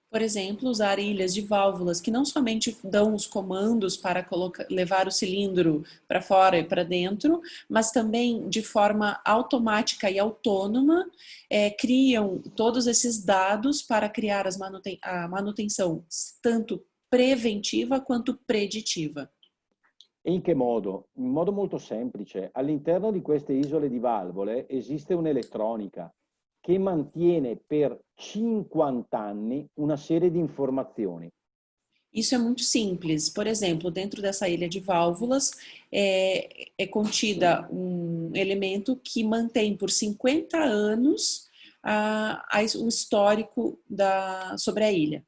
Por exemplo, usar ilhas de válvulas que não somente dão os comandos para levar o cilindro para fora e para dentro, mas também de forma automática e autônoma criam todos esses dados para criar a manutenção tanto preventiva quanto preditiva. E in che modo? In modo molto semplice. All'interno di queste isole di valvole esiste un'elettronica che mantiene per 50 anni una serie di informazioni. Isso é muito simples. Por exemplo, dentro dessa ilha de válvulas é contida um elemento que mantém por 50 anos o histórico sobre a ilha.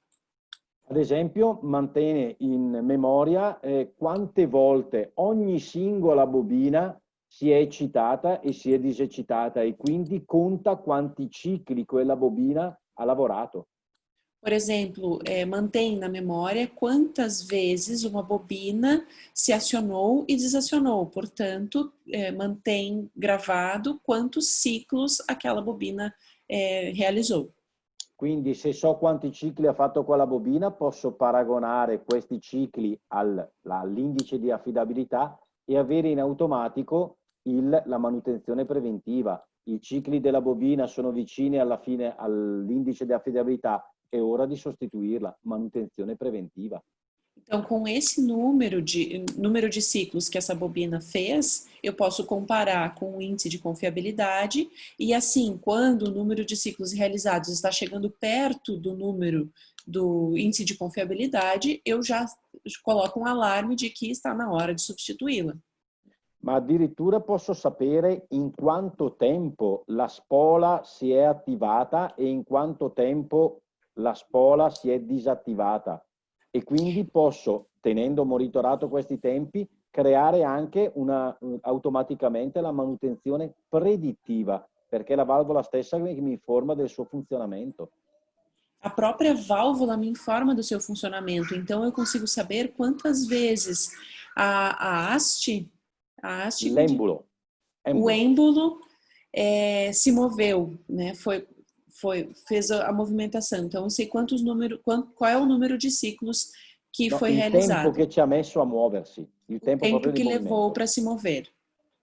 Ad esempio, mantiene in memoria quante volte ogni singola bobina si è eccitata e si è diseccitata e quindi conta quanti cicli quella bobina ha lavorato. Por exemplo, mantém na memória quantas vezes uma bobina se acionou e desacionou. Portanto, mantém gravado quantos ciclos aquela bobina realizou. Quindi se so quanti cicli ha fatto quella bobina, posso paragonare questi cicli all'indice di affidabilità e avere in automatico la manutenzione preventiva. I cicli della bobina sono vicini alla fine all'indice di affidabilità, è ora di sostituirla, manutenzione preventiva. Então, com esse número de ciclos que essa bobina fez, eu posso comparar com o índice de confiabilidade e assim, quando o número de ciclos realizados está chegando perto do número do índice de confiabilidade, eu já coloco um alarme de que está na hora de substituí-la. Ma addirittura posso sapere in quanto tempo la spola si è attivata e in quanto tempo la spola si è disattivata. E quindi posso, tenendo monitorato questi tempi, creare anche automaticamente la manutenzione predittiva, perché è la valvola stessa che mi informa del suo funzionamento. A própria válvula me informa do seu funcionamento, então eu consigo saber quantas vezes a haste L'embolo. o êmbolo se moveu, né? Fez a movimentação. Então, eu sei qual é o número de ciclos que foi realizado. Il tempo che ci ha messo a muoversi. Il tempo che levou para se mover.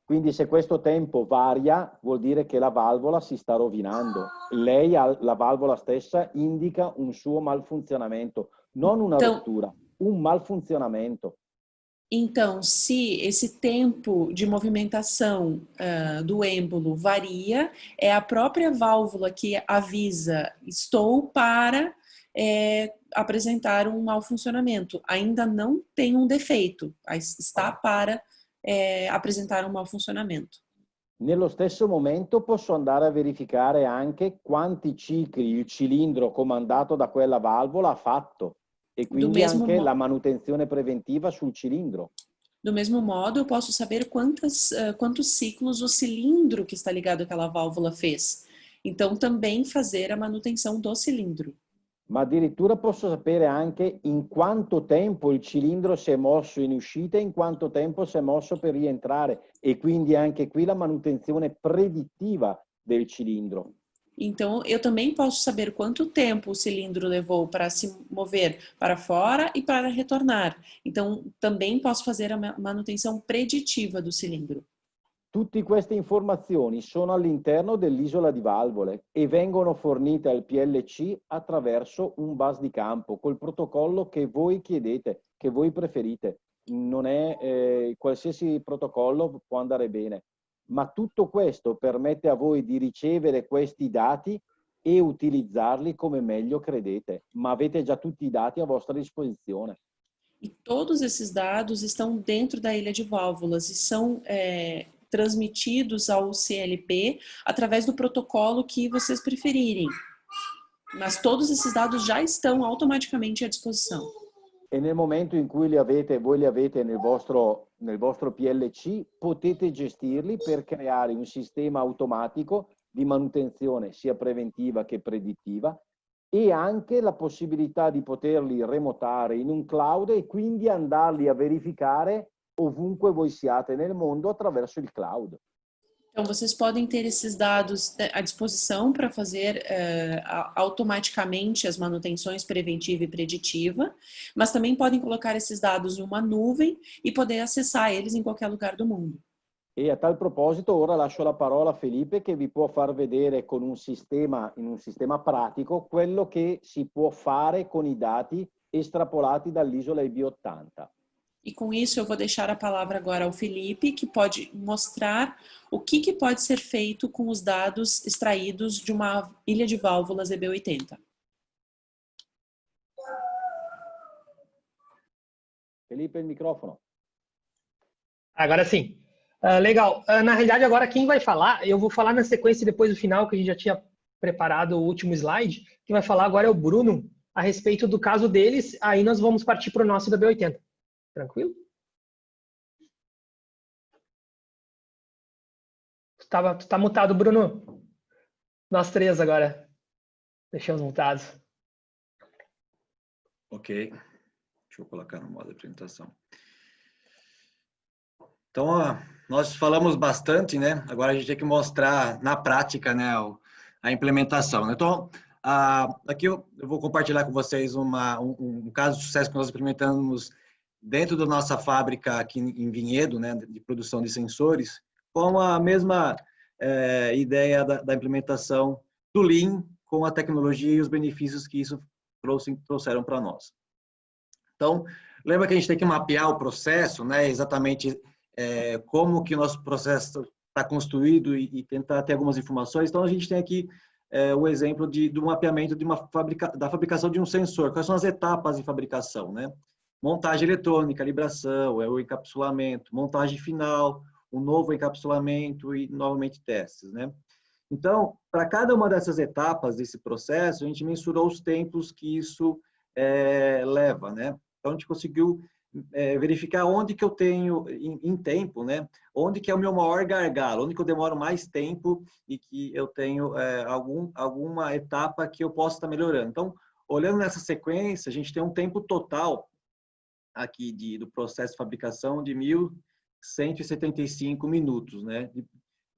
Quindi se questo tempo varia, vuol dire che la valvola si sta rovinando. La valvola stessa indica un suo malfunzionamento, non una rottura, un malfunzionamento. Então, se esse tempo de movimentação do êmbolo varia, é a própria válvula que avisa, estou para apresentar um mau funcionamento. Ainda não tem um defeito, está para apresentar um mau funcionamento. Nello stesso momento posso andare a verificare anche quanti cicli il cilindro comandato da quella valvola ha fatto. E quindi anche la manutenzione preventiva sul cilindro. Do mesmo modo, eu posso saber quantos ciclos o cilindro que está ligado àquela válvula fez. Então, também fazer a manutenção do cilindro. Ma addirittura posso sapere anche in quanto tempo il cilindro si è mosso in uscita e in quanto tempo si è mosso per rientrare. E quindi anche qui la manutenzione predittiva del cilindro. Então, eu também posso saber quanto tempo o cilindro levou para se mover para fora e para retornar. Então, também posso fazer a manutenção preditiva do cilindro. Tutte queste informazioni sono all'interno dell'isola di valvole e vengono fornite al PLC attraverso un bus di campo col protocollo che voi chiedete, che voi preferite. Non è qualsiasi protocollo può andare bene. Ma tutto questo permette a voi di ricevere questi dati e utilizzarli come meglio credete, ma avete già tutti i dati a vostra disposizione. E todos esses dados estão dentro da ilha de válvulas e são transmitidos ao CLP através do protocolo que vocês preferirem. Mas todos esses dados já estão automaticamente à disposição. E nel momento in cui voi li avete nel vostro PLC, potete gestirli per creare un sistema automatico di manutenzione sia preventiva che predittiva e anche la possibilità di poterli remotare in un cloud e quindi andarli a verificare ovunque voi siate nel mondo attraverso il cloud. Então, vocês podem ter esses dados à disposição para fazer automaticamente as manutenções preventiva e preditiva, mas também podem colocar esses dados em uma nuvem e poder acessar eles em qualquer lugar do mundo. E a tal proposito ora lascio la parola a Felipe che vi può far vedere in un sistema pratico quello che si può fare con i dati estrapolati dall'isola IB80. E com isso eu vou deixar a palavra agora ao Felipe, que pode mostrar o que pode ser feito com os dados extraídos de uma ilha de válvulas EB80. Felipe, il microfono. Agora sim. Legal. Na realidade, agora quem vai falar, eu vou falar na sequência depois do final, que a gente já tinha preparado o último slide. Quem vai falar agora é o Bruno, a respeito do caso deles. Aí nós vamos partir para o nosso da B80. Tranquilo? Tu tá mutado, Bruno. Nós três agora. Deixamos mutados. Ok. Deixa eu colocar no modo de apresentação. Então, ó, nós falamos bastante, né? Agora a gente tem que mostrar na prática, né, a implementação. Então, aqui eu vou compartilhar com vocês um caso de sucesso que nós implementamos dentro da nossa fábrica aqui em Vinhedo, né, de produção de sensores, com a mesma ideia da implementação do Lean com a tecnologia e os benefícios que isso trouxeram para nós. Então, lembra que a gente tem que mapear o processo, né, exatamente como que o nosso processo está construído e tentar ter algumas informações. Então, a gente tem aqui o exemplo do mapeamento da fabricação de um sensor. Quais são as etapas de fabricação, né? Montagem eletrônica, calibração, o encapsulamento, montagem final, um novo encapsulamento e, novamente, testes, né? Então, para cada uma dessas etapas desse processo, a gente mensurou os tempos que isso leva, né? Então, a gente conseguiu verificar onde que eu tenho em tempo, né? Onde que é o meu maior gargalo, onde que eu demoro mais tempo e que eu tenho alguma etapa que eu possa estar melhorando. Então, olhando nessa sequência, a gente tem um tempo total aqui do processo de fabricação de 1.175 minutos, né?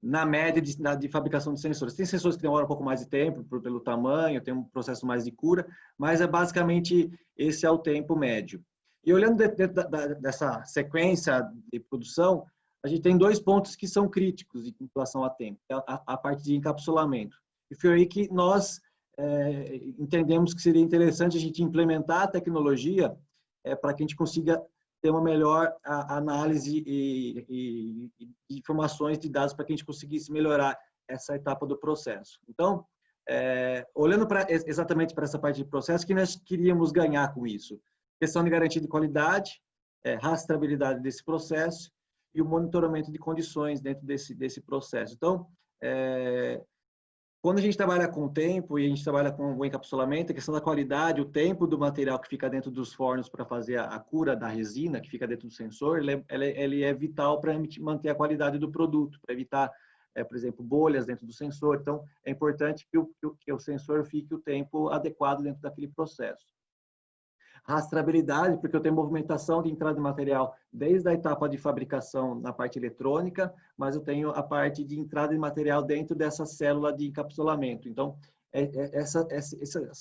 Na média de fabricação de sensores. Tem sensores que demoram um pouco mais de tempo pelo tamanho, tem um processo mais de cura, mas basicamente esse é o tempo médio. E olhando dentro dessa sequência de produção, a gente tem 2 pontos que são críticos em relação a tempo, a parte de encapsulamento. E foi aí que nós entendemos que seria interessante a gente implementar a tecnologia para que a gente consiga ter uma melhor análise e informações de dados para que a gente conseguisse melhorar essa etapa do processo. Então, olhando exatamente para essa parte de processo, que nós queríamos ganhar com isso? Questão de garantia de qualidade, rastreabilidade desse processo e o monitoramento de condições dentro desse processo. Então, quando a gente trabalha com o tempo e a gente trabalha com o encapsulamento, a questão da qualidade, o tempo do material que fica dentro dos fornos para fazer a cura da resina que fica dentro do sensor, ele é vital para manter a qualidade do produto, para evitar, por exemplo, bolhas dentro do sensor. Então, é importante que o sensor fique o tempo adequado dentro daquele processo. Rastreabilidade, porque eu tenho movimentação de entrada de material desde a etapa de fabricação na parte eletrônica, mas eu tenho a parte de entrada de material dentro dessa célula de encapsulamento. Então, essa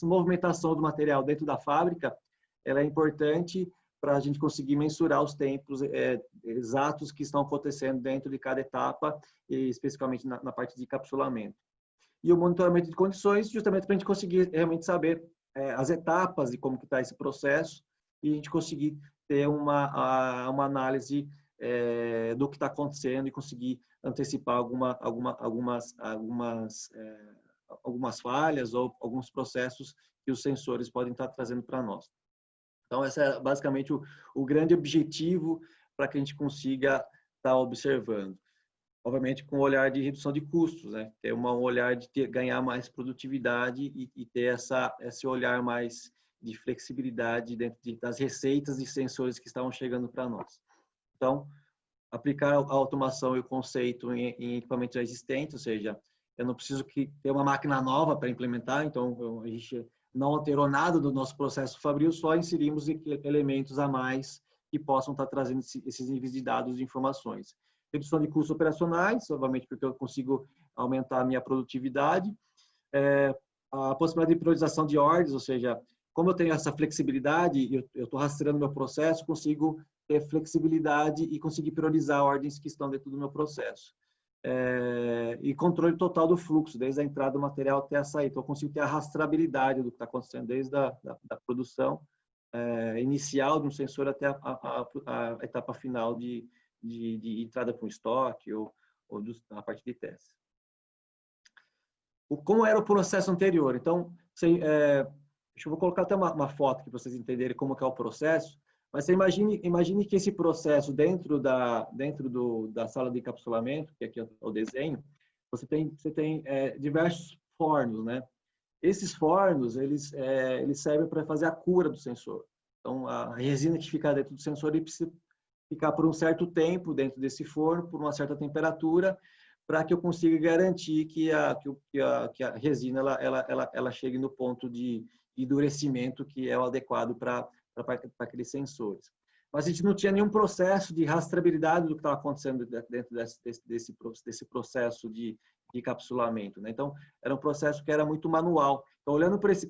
movimentação do material dentro da fábrica, ela é importante para a gente conseguir mensurar os tempos exatos que estão acontecendo dentro de cada etapa, e especificamente na parte de encapsulamento. E o monitoramento de condições, justamente para a gente conseguir realmente saber as etapas de como que está esse processo e a gente conseguir ter uma análise do que está acontecendo e conseguir antecipar algumas falhas ou alguns processos que os sensores podem estar trazendo para nós. Então, esse é basicamente o grande objetivo para que a gente consiga estar observando. Obviamente, com o olhar de redução de custos, né? Ter um olhar de ganhar mais produtividade e ter esse olhar mais de flexibilidade dentro das receitas e sensores que estavam chegando para nós. Então, aplicar a automação e o conceito em equipamentos já existentes, ou seja, eu não preciso ter uma máquina nova para implementar, então a gente não alterou nada do nosso processo fabril, só inserimos elementos a mais que possam estar trazendo esses níveis de dados e informações. Redução de custos operacionais, obviamente porque eu consigo aumentar a minha produtividade. A possibilidade de priorização de ordens, ou seja, como eu tenho essa flexibilidade, eu estou rastreando meu processo, consigo ter flexibilidade e conseguir priorizar ordens que estão dentro do meu processo. E controle total do fluxo, desde a entrada do material até a saída. Então, eu consigo ter a rastreabilidade do que está acontecendo desde a produção inicial de um sensor até a etapa final de entrada para o estoque ou a parte de teste. Como era o processo anterior? Então, eu vou colocar até uma foto para vocês entenderem como que é o processo. Mas você imagine que esse processo dentro da sala de encapsulamento, que aqui é o desenho, você tem diversos fornos, né? Esses fornos, eles servem para fazer a cura do sensor. Então, a resina que fica dentro do sensor, ele precisa ficar por um certo tempo dentro desse forno, por uma certa temperatura, para que eu consiga garantir que a resina ela chegue no ponto de endurecimento que é o adequado para aqueles sensores. Mas a gente não tinha nenhum processo de rastreabilidade do que estava acontecendo dentro desse processo de encapsulamento, né? Então, era um processo que era muito manual. Então, olhando para esse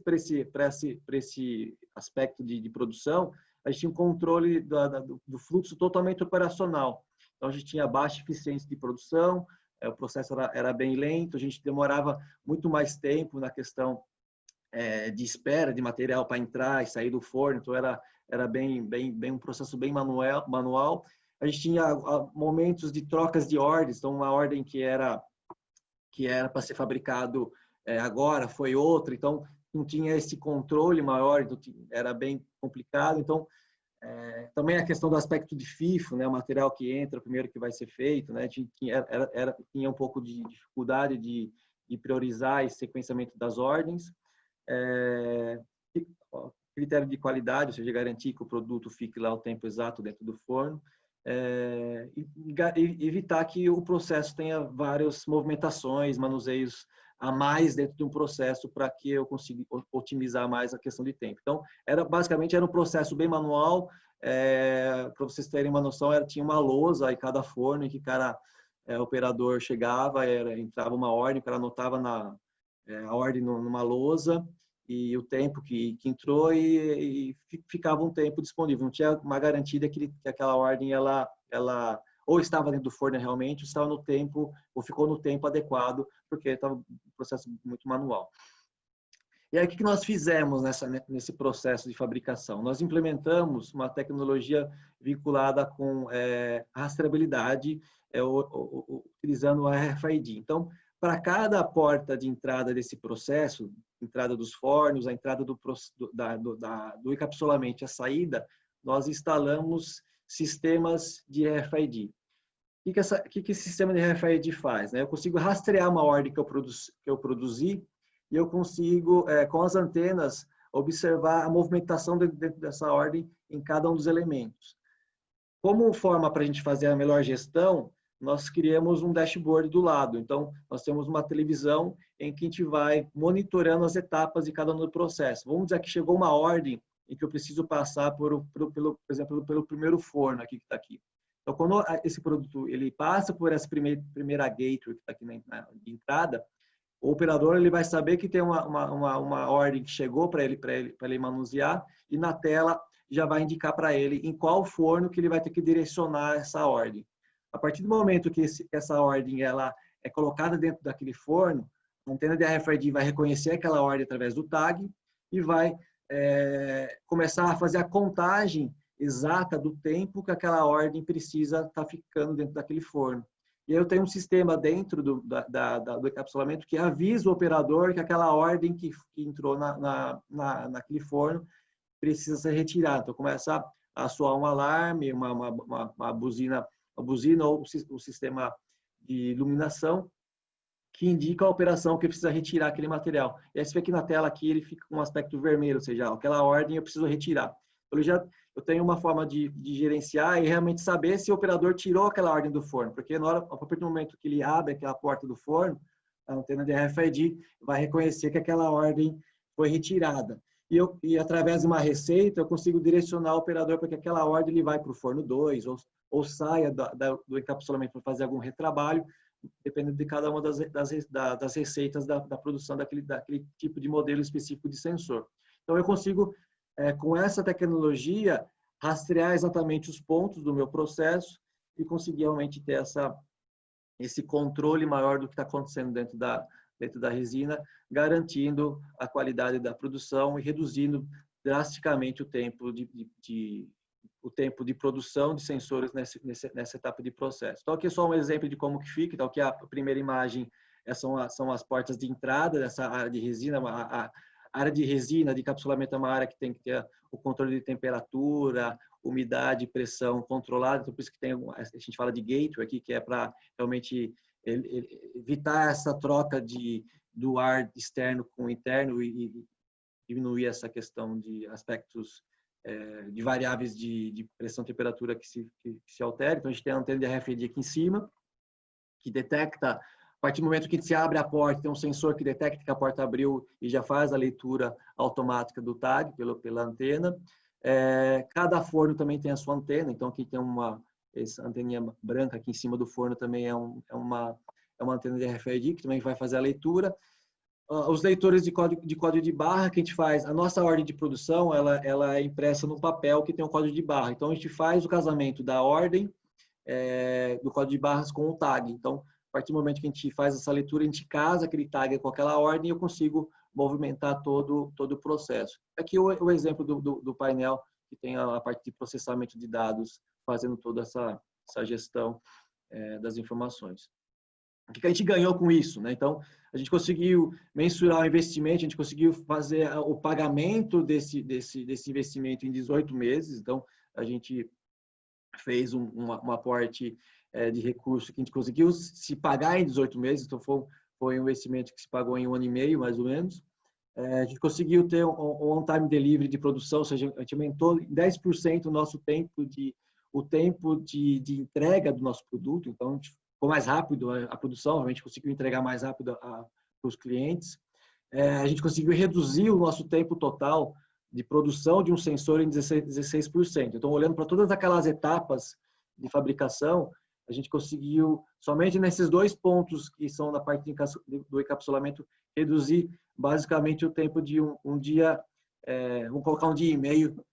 aspecto de produção, a gente tinha um controle do fluxo totalmente operacional. Então, a gente tinha baixa eficiência de produção, o processo era bem lento, a gente demorava muito mais tempo na questão de espera de material para entrar e sair do forno, então era bem um processo bem manual. A gente tinha momentos de trocas de ordens, então uma ordem que era para ser fabricado agora foi outra, então não tinha esse controle maior, então era bem complicado. Então também a questão do aspecto de FIFO, né, o material que entra, primeiro que vai ser feito, né, tinha um pouco de dificuldade de priorizar esse sequenciamento das ordens. Critério de qualidade, ou seja, garantir que o produto fique lá o tempo exato dentro do forno, e evitar que o processo tenha várias movimentações, manuseios a mais dentro de um processo para que eu consiga otimizar mais a questão de tempo. Então, basicamente era um processo bem manual. Para vocês terem uma noção, tinha uma lousa em cada forno em que cada operador chegava, entrava uma ordem, o cara anotava a ordem numa lousa e o tempo que entrou e ficava um tempo disponível. Não tinha uma garantia que aquela ordem ela ou estava dentro do forno realmente, ou estava no tempo, ou ficou no tempo adequado, porque estava um processo muito manual. E aí, o que nós fizemos nesse processo de fabricação? Nós implementamos uma tecnologia vinculada com rastreabilidade, utilizando o RFID. Então, para cada porta de entrada desse processo, entrada dos fornos, a entrada do encapsulamento e a saída, nós instalamos sistemas de RFID. O que esse sistema de RFID faz? Eu consigo rastrear uma ordem que eu produzi e eu consigo, com as antenas, observar a movimentação dentro dessa ordem em cada um dos elementos. Como forma para a gente fazer a melhor gestão, nós criamos um dashboard do lado. Então, nós temos uma televisão em que a gente vai monitorando as etapas de cada um do processo. Vamos dizer que chegou uma ordem em que eu preciso passar, por exemplo, pelo primeiro forno aqui que está aqui. Então, quando esse produto ele passa por essa primeira gateway que está aqui na entrada, o operador ele vai saber que tem uma ordem que chegou para ele manusear e na tela já vai indicar para ele em qual forno que ele vai ter que direcionar essa ordem. A partir do momento que essa ordem ela é colocada dentro daquele forno, a antena de RFID vai reconhecer aquela ordem através do tag e vai começar a fazer a contagem exata do tempo que aquela ordem precisa estar ficando dentro daquele forno. E aí eu tenho um sistema dentro do encapsulamento que avisa o operador que aquela ordem que entrou naquele forno precisa ser retirada. Então começa a soar um alarme, uma buzina ou o sistema de iluminação que indica a operação que precisa retirar aquele material. E aí você vê aqui na tela aqui ele fica com um aspecto vermelho, ou seja, aquela ordem eu preciso retirar. Eu tenho uma forma de gerenciar e realmente saber se o operador tirou aquela ordem do forno, porque a partir do momento que ele abre aquela porta do forno, a antena de RFID vai reconhecer que aquela ordem foi retirada. E através de uma receita, eu consigo direcionar o operador para que aquela ordem ele vai para o forno 2 ou saia do encapsulamento para fazer algum retrabalho, dependendo de cada uma das receitas da produção daquele tipo de modelo específico de sensor. Então, eu consigo, com essa tecnologia, rastrear exatamente os pontos do meu processo e conseguir realmente ter esse controle maior do que está acontecendo dentro da resina, garantindo a qualidade da produção e reduzindo drasticamente o tempo de produção de sensores nessa etapa de processo. Então, aqui é só um exemplo de como que fica. Então, aqui a primeira imagem são as portas de entrada dessa área de resina. A área de resina, de encapsulamento, é uma área que tem que ter o controle de temperatura, umidade, pressão controlada. Então, por isso que a gente fala de gateway aqui, que é para realmente evitar essa troca do ar externo com o interno e diminuir essa questão de aspectos de variáveis de pressão e temperatura que se alteram. Então, a gente tem a antena de RFID aqui em cima, que detecta, a partir do momento que se abre a porta, tem um sensor que detecta que a porta abriu e já faz a leitura automática do tag pela antena. Cada forno também tem a sua antena, então aqui tem essa anteninha branca aqui em cima do forno também é uma antena de RFID que também vai fazer a leitura. Os leitores de código de barra que a gente faz, a nossa ordem de produção, ela é impressa no papel que tem um código de barra. Então, a gente faz o casamento da ordem do código de barras com o tag. Então, a partir do momento que a gente faz essa leitura, a gente casa aquele tag com aquela ordem e eu consigo movimentar todo o processo. Aqui o exemplo do painel que tem a parte de processamento de dados, fazendo toda essa gestão das informações. O que a gente ganhou com isso, né? Então, a gente conseguiu mensurar o investimento, a gente conseguiu fazer o pagamento desse investimento em 18 meses. Então, a gente fez um aporte de recurso que a gente conseguiu se pagar em 18 meses. Então, foi um investimento que se pagou em 1 ano e meio, mais ou menos. A gente conseguiu ter um on-time delivery de produção, ou seja, a gente aumentou em 10% o nosso tempo de entrega do nosso produto. Então, a gente ficou mais rápido a produção, a gente conseguiu entregar mais rápido para os clientes. A gente conseguiu reduzir o nosso tempo total de produção de um sensor em 16%. Então, olhando para todas aquelas etapas de fabricação, a gente conseguiu, somente nesses 2 pontos que são na parte do encapsulamento, reduzir basicamente o tempo de um dia, vamos colocar 1 dia e meio,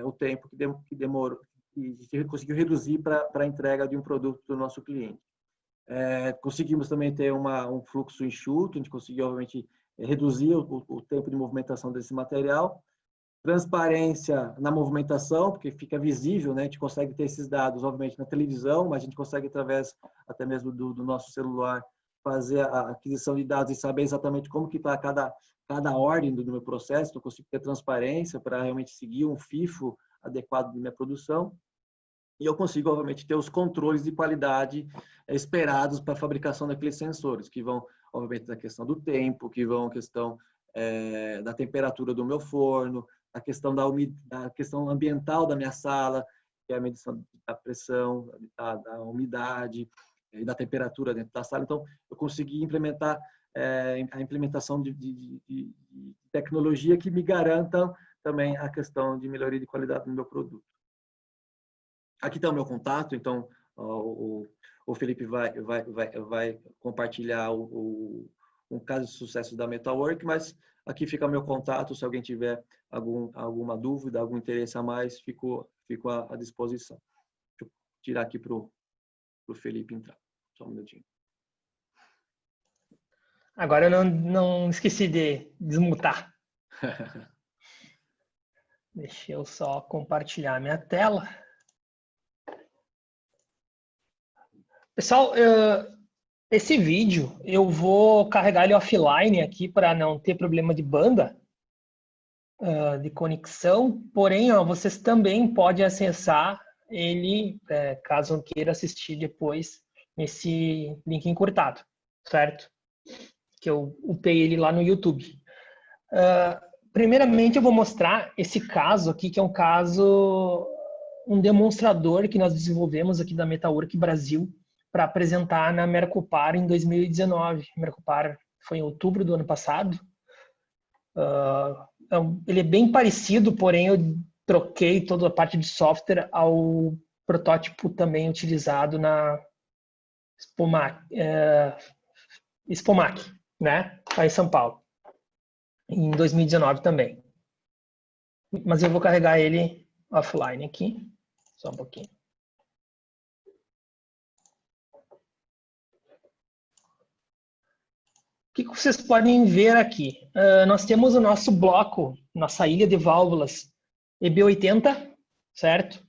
o tempo que demorou, e a gente conseguiu reduzir para a entrega de um produto do nosso cliente. Conseguimos também ter um fluxo enxuto, a gente conseguiu, obviamente, reduzir o tempo de movimentação desse material. Transparência na movimentação, porque fica visível, né? A gente consegue ter esses dados, obviamente, na televisão, mas a gente consegue, através até mesmo do nosso celular, fazer a aquisição de dados e saber exatamente como que está cada ordem do meu processo. Então, eu consigo ter transparência para realmente seguir um FIFO adequado da minha produção. E eu consigo, obviamente, ter os controles de qualidade esperados para a fabricação daqueles sensores, que vão, obviamente, da questão do tempo, que vão a questão da temperatura do meu forno, a questão da questão ambiental da minha sala, que é a medição da pressão, da umidade e da temperatura dentro da sala. Então, eu consegui implementar a implementação de tecnologia que me garanta também a questão de melhoria de qualidade do meu produto. Aqui está o meu contato, então o Felipe vai compartilhar um caso de sucesso da Metalwork, mas aqui fica o meu contato, se alguém tiver alguma dúvida, algum interesse a mais, fico à disposição. Deixa eu tirar aqui para o Felipe entrar, só um minutinho. Agora eu não esqueci de desmutar. Deixa eu só compartilhar a minha tela. Pessoal, esse vídeo eu vou carregar ele offline aqui para não ter problema de banda, de conexão. Porém, vocês também podem acessar ele, caso queira assistir depois, nesse link encurtado, certo? Que eu upei ele lá no YouTube. Primeiramente, eu vou mostrar esse caso aqui, que é um demonstrador que nós desenvolvemos aqui da Metalwork Brasil, para apresentar na Mercopar em 2019. A Mercopar foi em outubro do ano passado. Ele é bem parecido, porém eu troquei toda a parte de software ao protótipo também utilizado na Expomac, né? Lá em São Paulo, em 2019 também. Mas eu vou carregar ele offline aqui, só um pouquinho. O que vocês podem ver aqui? Nós temos o nosso bloco, nossa ilha de válvulas EB80, certo?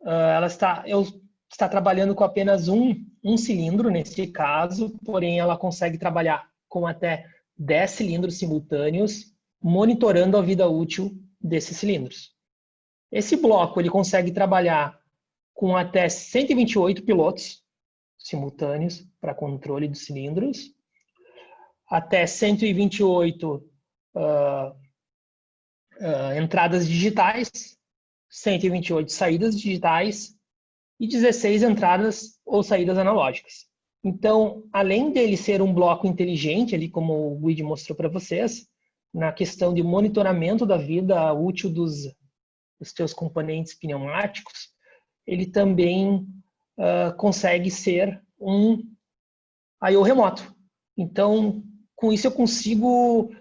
Ela está trabalhando com apenas um cilindro nesse caso, porém ela consegue trabalhar com até 10 cilindros simultâneos, monitorando a vida útil desses cilindros. Esse bloco ele consegue trabalhar com até 128 pilotos simultâneos para controle dos cilindros, até 128 entradas digitais, 128 saídas digitais e 16 entradas ou saídas analógicas. Então, além dele ser um bloco inteligente, ali como o Guide mostrou para vocês, na questão de monitoramento da vida útil dos seus componentes pneumáticos, ele também consegue ser um I/O remoto. Então, com isso eu consigo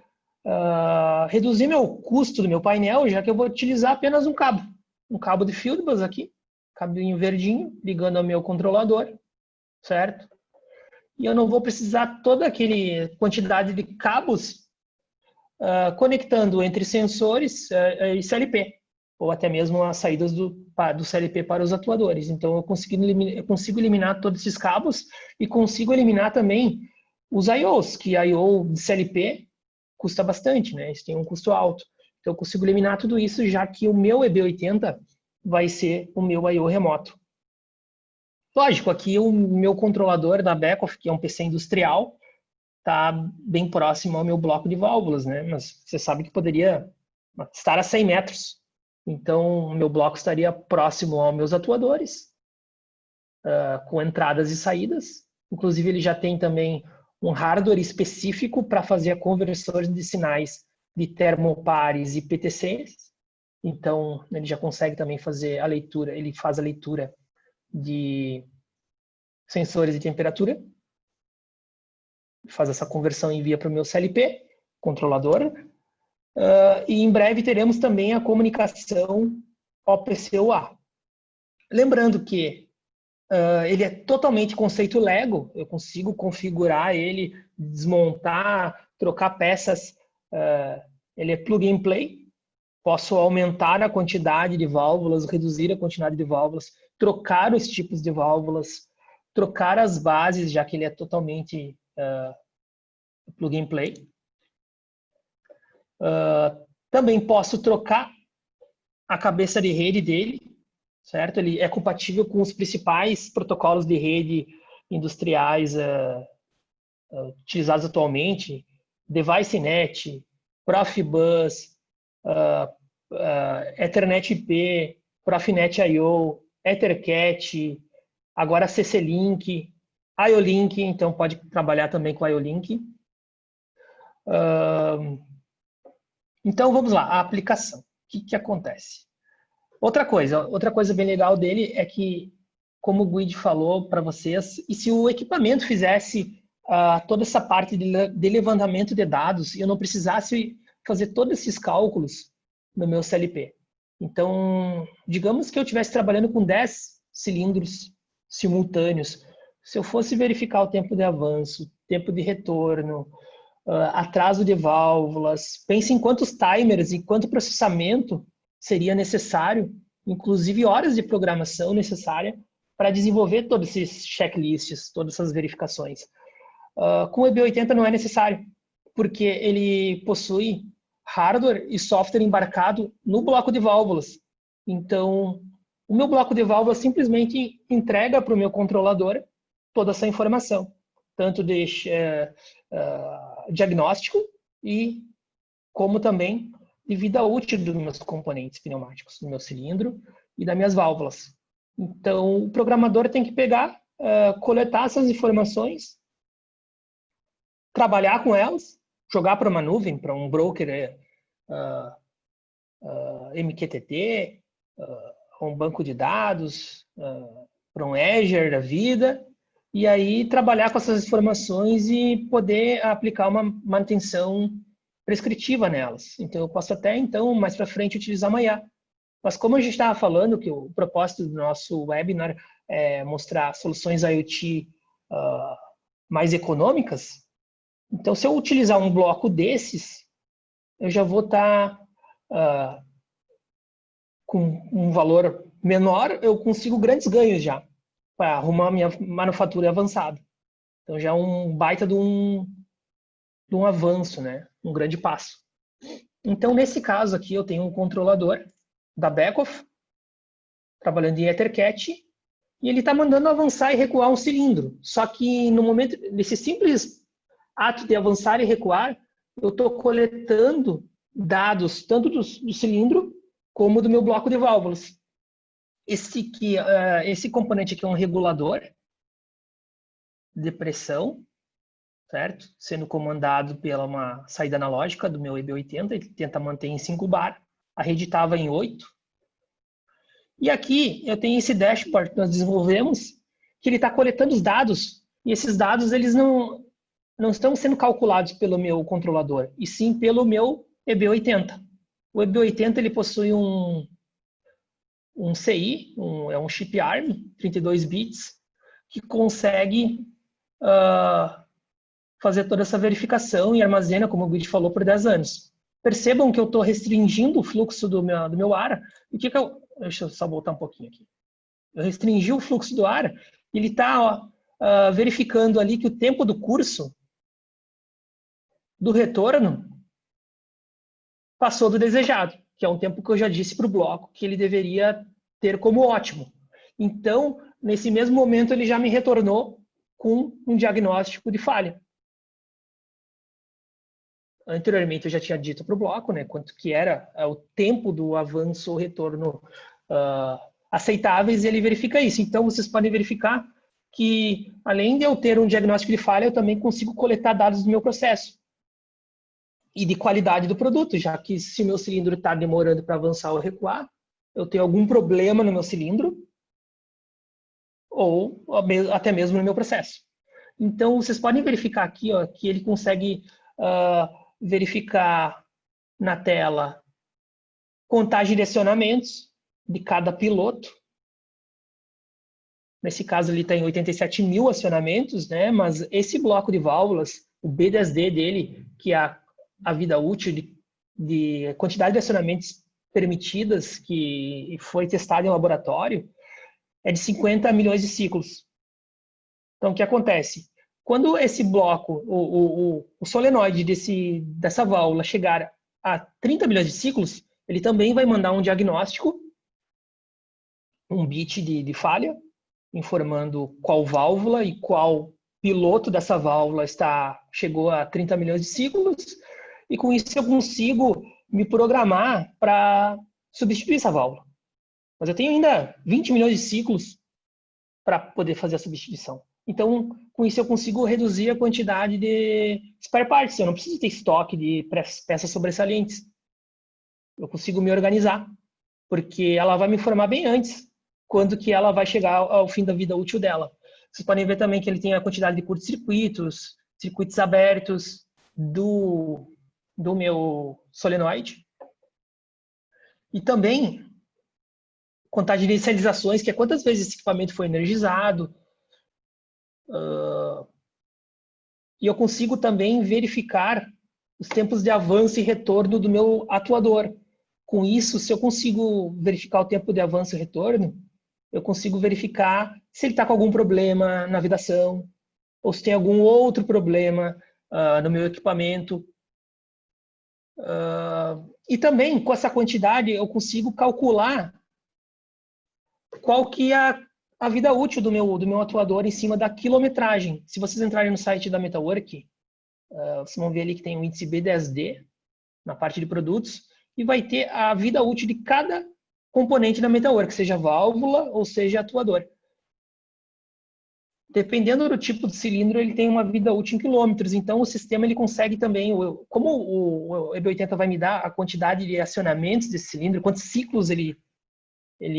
reduzir meu custo do meu painel, já que eu vou utilizar apenas um cabo de Fieldbus aqui, cabinho verdinho, ligando ao meu controlador, certo? E eu não vou precisar toda aquela quantidade de cabos conectando entre sensores e CLP, ou até mesmo as saídas do CLP para os atuadores. Então, eu consigo eliminar todos esses cabos e consigo eliminar também os I/Os, que I/O de CLP custa bastante, né? Eles têm um custo alto. Então, eu consigo eliminar tudo isso, já que o meu EB80 vai ser o meu I/O remoto. Lógico, aqui o meu controlador da Beckhoff, que é um PC industrial, está bem próximo ao meu bloco de válvulas, né? Mas você sabe que poderia estar a 100 metros. Então, o meu bloco estaria próximo aos meus atuadores, com entradas e saídas. Inclusive, ele já tem também um hardware específico para fazer a conversão de sinais de termopares e PTCs. Então, ele já consegue também fazer a leitura, ele faz a leitura de sensores de temperatura, faz essa conversão e envia para o meu CLP, controlador. E em breve teremos também a comunicação OPC-UA. Lembrando que ele é totalmente conceito Lego, eu consigo configurar ele, desmontar, trocar peças, ele é plug and play, posso aumentar a quantidade de válvulas, reduzir a quantidade de válvulas, trocar os tipos de válvulas, trocar as bases, já que ele é totalmente plug and play. Também posso trocar a cabeça de rede dele, certo? Ele é compatível com os principais protocolos de rede industriais utilizados atualmente, DeviceNet, Profibus, Ethernet IP, Profinet I/O, EtherCAT, agora CC-Link, IO-Link, então pode trabalhar também com IO-Link. Então vamos lá, a aplicação. O que acontece? Outra coisa bem legal dele é que, como o Guide falou para vocês, e se o equipamento fizesse toda essa parte de levantamento de dados e eu não precisasse fazer todos esses cálculos no meu CLP. Então, digamos que eu estivesse trabalhando com 10 cilindros simultâneos. Se eu fosse verificar o tempo de avanço, tempo de retorno, atraso de válvulas, pense em quantos timers e quanto processamento seria necessário, inclusive horas de programação necessária para desenvolver todos esses checklists, todas essas verificações. Com o EB80 não é necessário, porque ele possui hardware e software embarcado no bloco de válvulas. Então, o meu bloco de válvulas simplesmente entrega para o meu controlador toda essa informação, tanto de diagnóstico e como também de vida útil dos meus componentes pneumáticos, do meu cilindro e das minhas válvulas. Então, o programador tem que pegar, coletar essas informações, trabalhar com elas, jogar para uma nuvem, para um broker MQTT, um banco de dados, para um Azure da vida, e aí trabalhar com essas informações e poder aplicar uma manutenção prescritiva nelas. Então, eu posso até, então, mais para frente, utilizar amanhã. Mas como a gente estava falando, que o propósito do nosso webinar é mostrar soluções IoT mais econômicas, então, se eu utilizar um bloco desses, eu já vou estar com um valor menor, eu consigo grandes ganhos já, para arrumar minha manufatura avançada. Então, já é um baita de um avanço, né? Um grande passo. Então, nesse caso aqui, eu tenho um controlador da Beckhoff, trabalhando em EtherCAT, e ele está mandando avançar e recuar um cilindro. Só que no momento desse simples ato de avançar e recuar, eu estou coletando dados tanto do cilindro como do meu bloco de válvulas. Esse componente aqui é um regulador de pressão, certo? Sendo comandado pela uma saída analógica do meu EB80, ele tenta manter em 5 bar, a rede estava em 8. E aqui eu tenho esse dashboard que nós desenvolvemos, que ele está coletando os dados, e esses dados eles não estão sendo calculados pelo meu controlador, e sim pelo meu EB80. O EB80 ele possui um CI, é um chip ARM, 32 bits, que consegue fazer toda essa verificação e armazena, como o Guide falou, por 10 anos. Percebam que eu estou restringindo o fluxo do meu ar. Deixa eu só voltar um pouquinho aqui. Eu restringi o fluxo do ar e ele está verificando ali que o tempo do curso do retorno passou do desejado, que é um tempo que eu já disse para o bloco que ele deveria ter como ótimo. Então, nesse mesmo momento, ele já me retornou com um diagnóstico de falha. Anteriormente, eu já tinha dito para o bloco, né, quanto que era o tempo do avanço ou retorno aceitáveis, e ele verifica isso. Então, vocês podem verificar que, além de eu ter um diagnóstico de falha, eu também consigo coletar dados do meu processo e de qualidade do produto, já que se o meu cilindro está demorando para avançar ou recuar, eu tenho algum problema no meu cilindro ou até mesmo no meu processo. Então, vocês podem verificar aqui que ele consegue verificar na tela contagem de acionamentos de cada piloto. Nesse caso, ele tem 87 mil acionamentos, né? Mas esse bloco de válvulas, o B10D dele, que é a vida útil de quantidade de acionamentos permitidas que foi testado em laboratório, é de 50 milhões de ciclos. Então, o que acontece? Quando esse bloco, o solenoide dessa válvula chegar a 30 milhões de ciclos, ele também vai mandar um diagnóstico, um bit de falha, informando qual válvula e qual piloto dessa válvula chegou a 30 milhões de ciclos, e com isso eu consigo me programar para substituir essa válvula. Mas eu tenho ainda 20 milhões de ciclos para poder fazer a substituição. Então, com isso eu consigo reduzir a quantidade de spare parts. Eu não preciso ter estoque de peças sobressalentes. Eu consigo me organizar, porque ela vai me informar bem antes quando que ela vai chegar ao fim da vida útil dela. Vocês podem ver também que ele tem a quantidade de curtos-circuitos, circuitos abertos do meu solenoide. E também contagem de inicializações, que é quantas vezes esse equipamento foi energizado. E eu consigo também verificar os tempos de avanço e retorno do meu atuador. Com isso, se eu consigo verificar o tempo de avanço e retorno, eu consigo verificar se ele está com algum problema na vedação, ou se tem algum outro problema no meu equipamento. E também, com essa quantidade, eu consigo calcular qual que é a vida útil do meu atuador em cima da quilometragem. Se vocês entrarem no site da Metalwork, vocês vão ver ali que tem o índice B10D na parte de produtos, e vai ter a vida útil de cada componente da Metalwork, seja válvula ou seja atuador. Dependendo do tipo de cilindro, ele tem uma vida útil em quilômetros, então o sistema ele consegue também, como o EB80 vai me dar a quantidade de acionamentos desse cilindro, quantos ciclos ele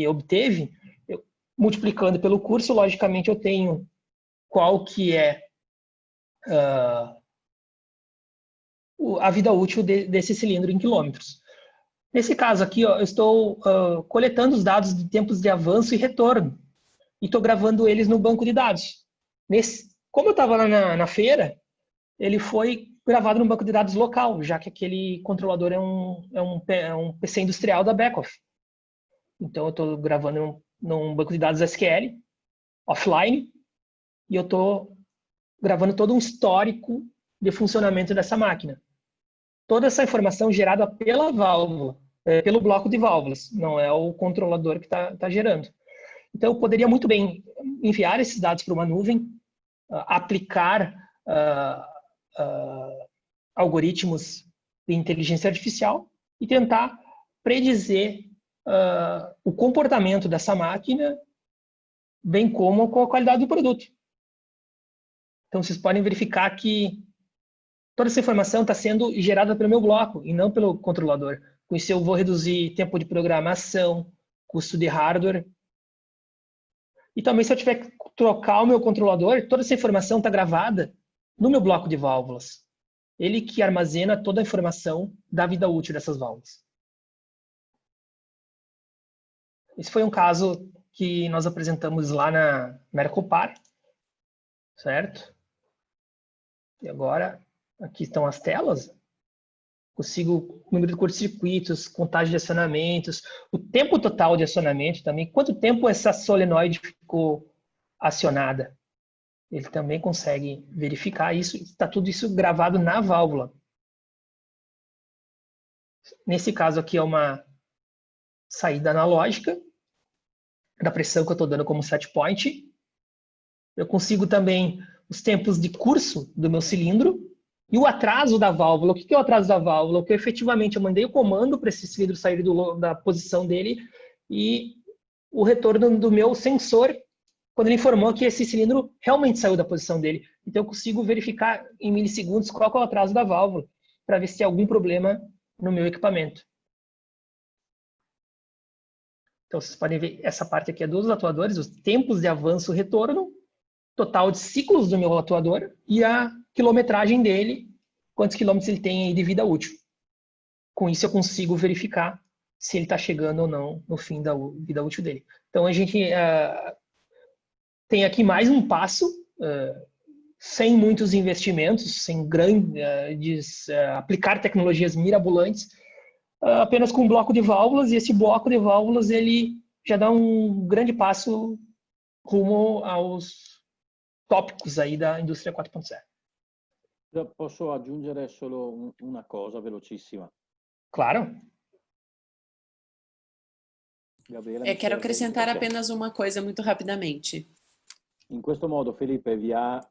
obteve, multiplicando pelo curso, logicamente eu tenho qual que é a vida útil desse cilindro em quilômetros. Nesse caso aqui, eu estou coletando os dados de tempos de avanço e retorno e estou gravando eles no banco de dados. Como eu estava lá na feira, ele foi gravado no banco de dados local, já que aquele controlador é um PC industrial da Beckhoff. Então, eu estou gravando num banco de dados SQL, offline, e eu estou gravando todo um histórico de funcionamento dessa máquina. Toda essa informação gerada pela válvula. pelo bloco de válvulas, não é o controlador que está gerando. Então, eu poderia muito bem enviar esses dados para uma nuvem, aplicar algoritmos de inteligência artificial e tentar predizer o comportamento dessa máquina, bem como com a qualidade do produto. Então, vocês podem verificar que toda essa informação está sendo gerada pelo meu bloco e não pelo controlador. Com isso, eu vou reduzir tempo de programação, custo de hardware. E também, se eu tiver que trocar o meu controlador, toda essa informação está gravada no meu bloco de válvulas. Ele que armazena toda a informação da vida útil dessas válvulas. Esse foi um caso que nós apresentamos lá na Mercopar, certo? E agora, aqui estão as telas. Consigo o número de curto-circuitos, contagem de acionamentos, o tempo total de acionamento também, quanto tempo essa solenoide ficou acionada. Ele também consegue verificar isso, está tudo isso gravado na válvula. Nesse caso aqui é uma saída analógica da pressão que eu estou dando como set point. Eu consigo também os tempos de curso do meu cilindro e o atraso da válvula. O que é o atraso da válvula? Que efetivamente eu mandei o comando para esse cilindro sair da posição dele e o retorno do meu sensor quando ele informou que esse cilindro realmente saiu da posição dele. Então eu consigo verificar em milissegundos qual é o atraso da válvula para ver se tem algum problema no meu equipamento. Então vocês podem ver, essa parte aqui é dos atuadores, os tempos de avanço e retorno, total de ciclos do meu atuador e a quilometragem dele, quantos quilômetros ele tem aí de vida útil. Com isso eu consigo verificar se ele está chegando ou não no fim da vida útil dele. Então a gente tem aqui mais um passo, sem muitos investimentos, sem grandes, aplicar tecnologias mirabolantes, apenas com um bloco de válvulas, e esse bloco de válvulas ele já dá um grande passo rumo aos tópicos aí da indústria 4.0. Posso aggiungere solo una cosa velocissima? Claro. Gabriele, quero acrescentar apenas uma coisa muito rapidamente. In questo modo Felipe vi ha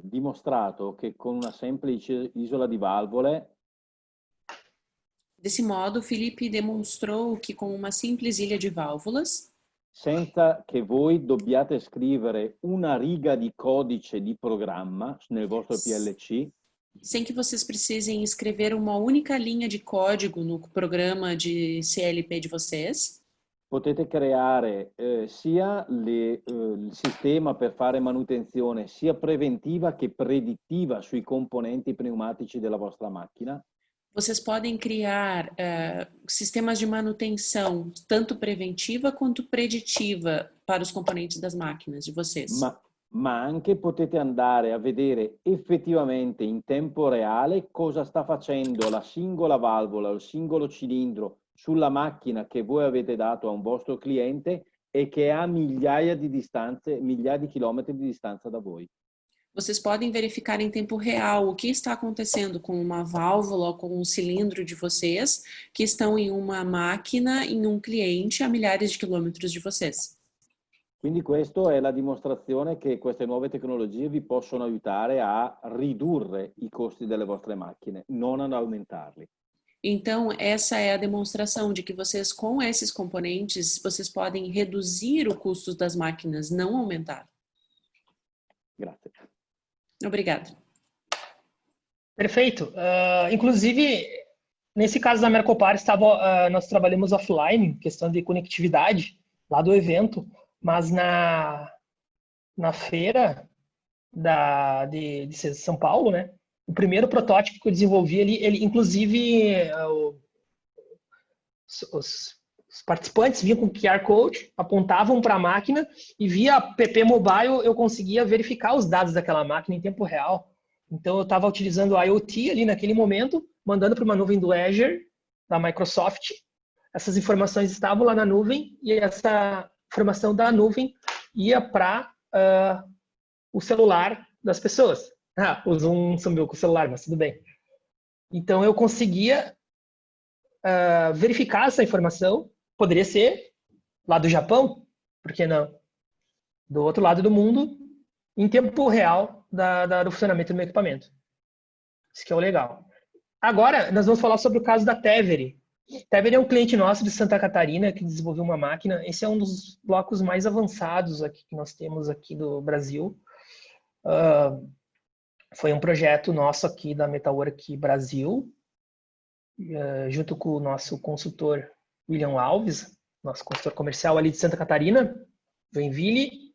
dimostrato che con una semplice isola di valvole Desse modo, Felipe demonstrou que com uma simples ilha de válvulas, senza che voi dobbiate scrivere una riga di codice di programma nel vostro PLC, sem que vocês precisem escrever uma única linha de código no programa de CLP de vocês, potete creare sia il sistema per fare manutenzione sia preventiva che predittiva sui componenti pneumatici della vostra macchina. Vocês podem criar sistemas de manutenção, tanto preventiva quanto preditiva, para os componentes das máquinas de vocês. Ma anche potete andare a vedere effettivamente in tempo reale cosa sta facendo la singola valvola o il singolo cilindro sulla macchina che voi avete dato a un vostro cliente e che ha migliaia di chilometri di distanza da voi. Vocês podem verificar em tempo real o que está acontecendo com uma válvula ou com um cilindro de vocês que estão em uma máquina, em um cliente a milhares de quilômetros de vocês. Quindi questa è la dimostrazione che queste nuove tecnologie vi possono aiutare a ridurre i costi delle vostre macchine, non ad aumentarli. Então, essa é a demonstração de que vocês, com esses componentes, vocês podem reduzir o custo das máquinas, não aumentar. Grazie. Obrigada. Perfeito. Inclusive, nesse caso da Mercopar, nós trabalhamos offline, questão de conectividade, lá do evento, mas na feira de São Paulo, né? O primeiro protótipo que eu desenvolvi, ele inclusive, os participantes vinham com QR Code, apontavam para a máquina e via PP Mobile eu conseguia verificar os dados daquela máquina em tempo real. Então eu estava utilizando o IoT ali naquele momento, mandando para uma nuvem do Azure, da Microsoft. Essas informações estavam lá na nuvem e essa informação da nuvem ia para o celular das pessoas. O Zoom sumiu com o celular, mas tudo bem. Então eu conseguia verificar essa informação. Poderia ser lá do Japão, por que não? Do outro lado do mundo, em tempo real do funcionamento do meu equipamento. Isso que é o legal. Agora, nós vamos falar sobre o caso da Tevere. Tevere é um cliente nosso de Santa Catarina que desenvolveu uma máquina. Esse é um dos blocos mais avançados aqui que nós temos aqui do Brasil. Foi um projeto nosso aqui da Metalwork Brasil, junto com o nosso consultor William Alves, nosso consultor comercial ali de Santa Catarina, Joinville.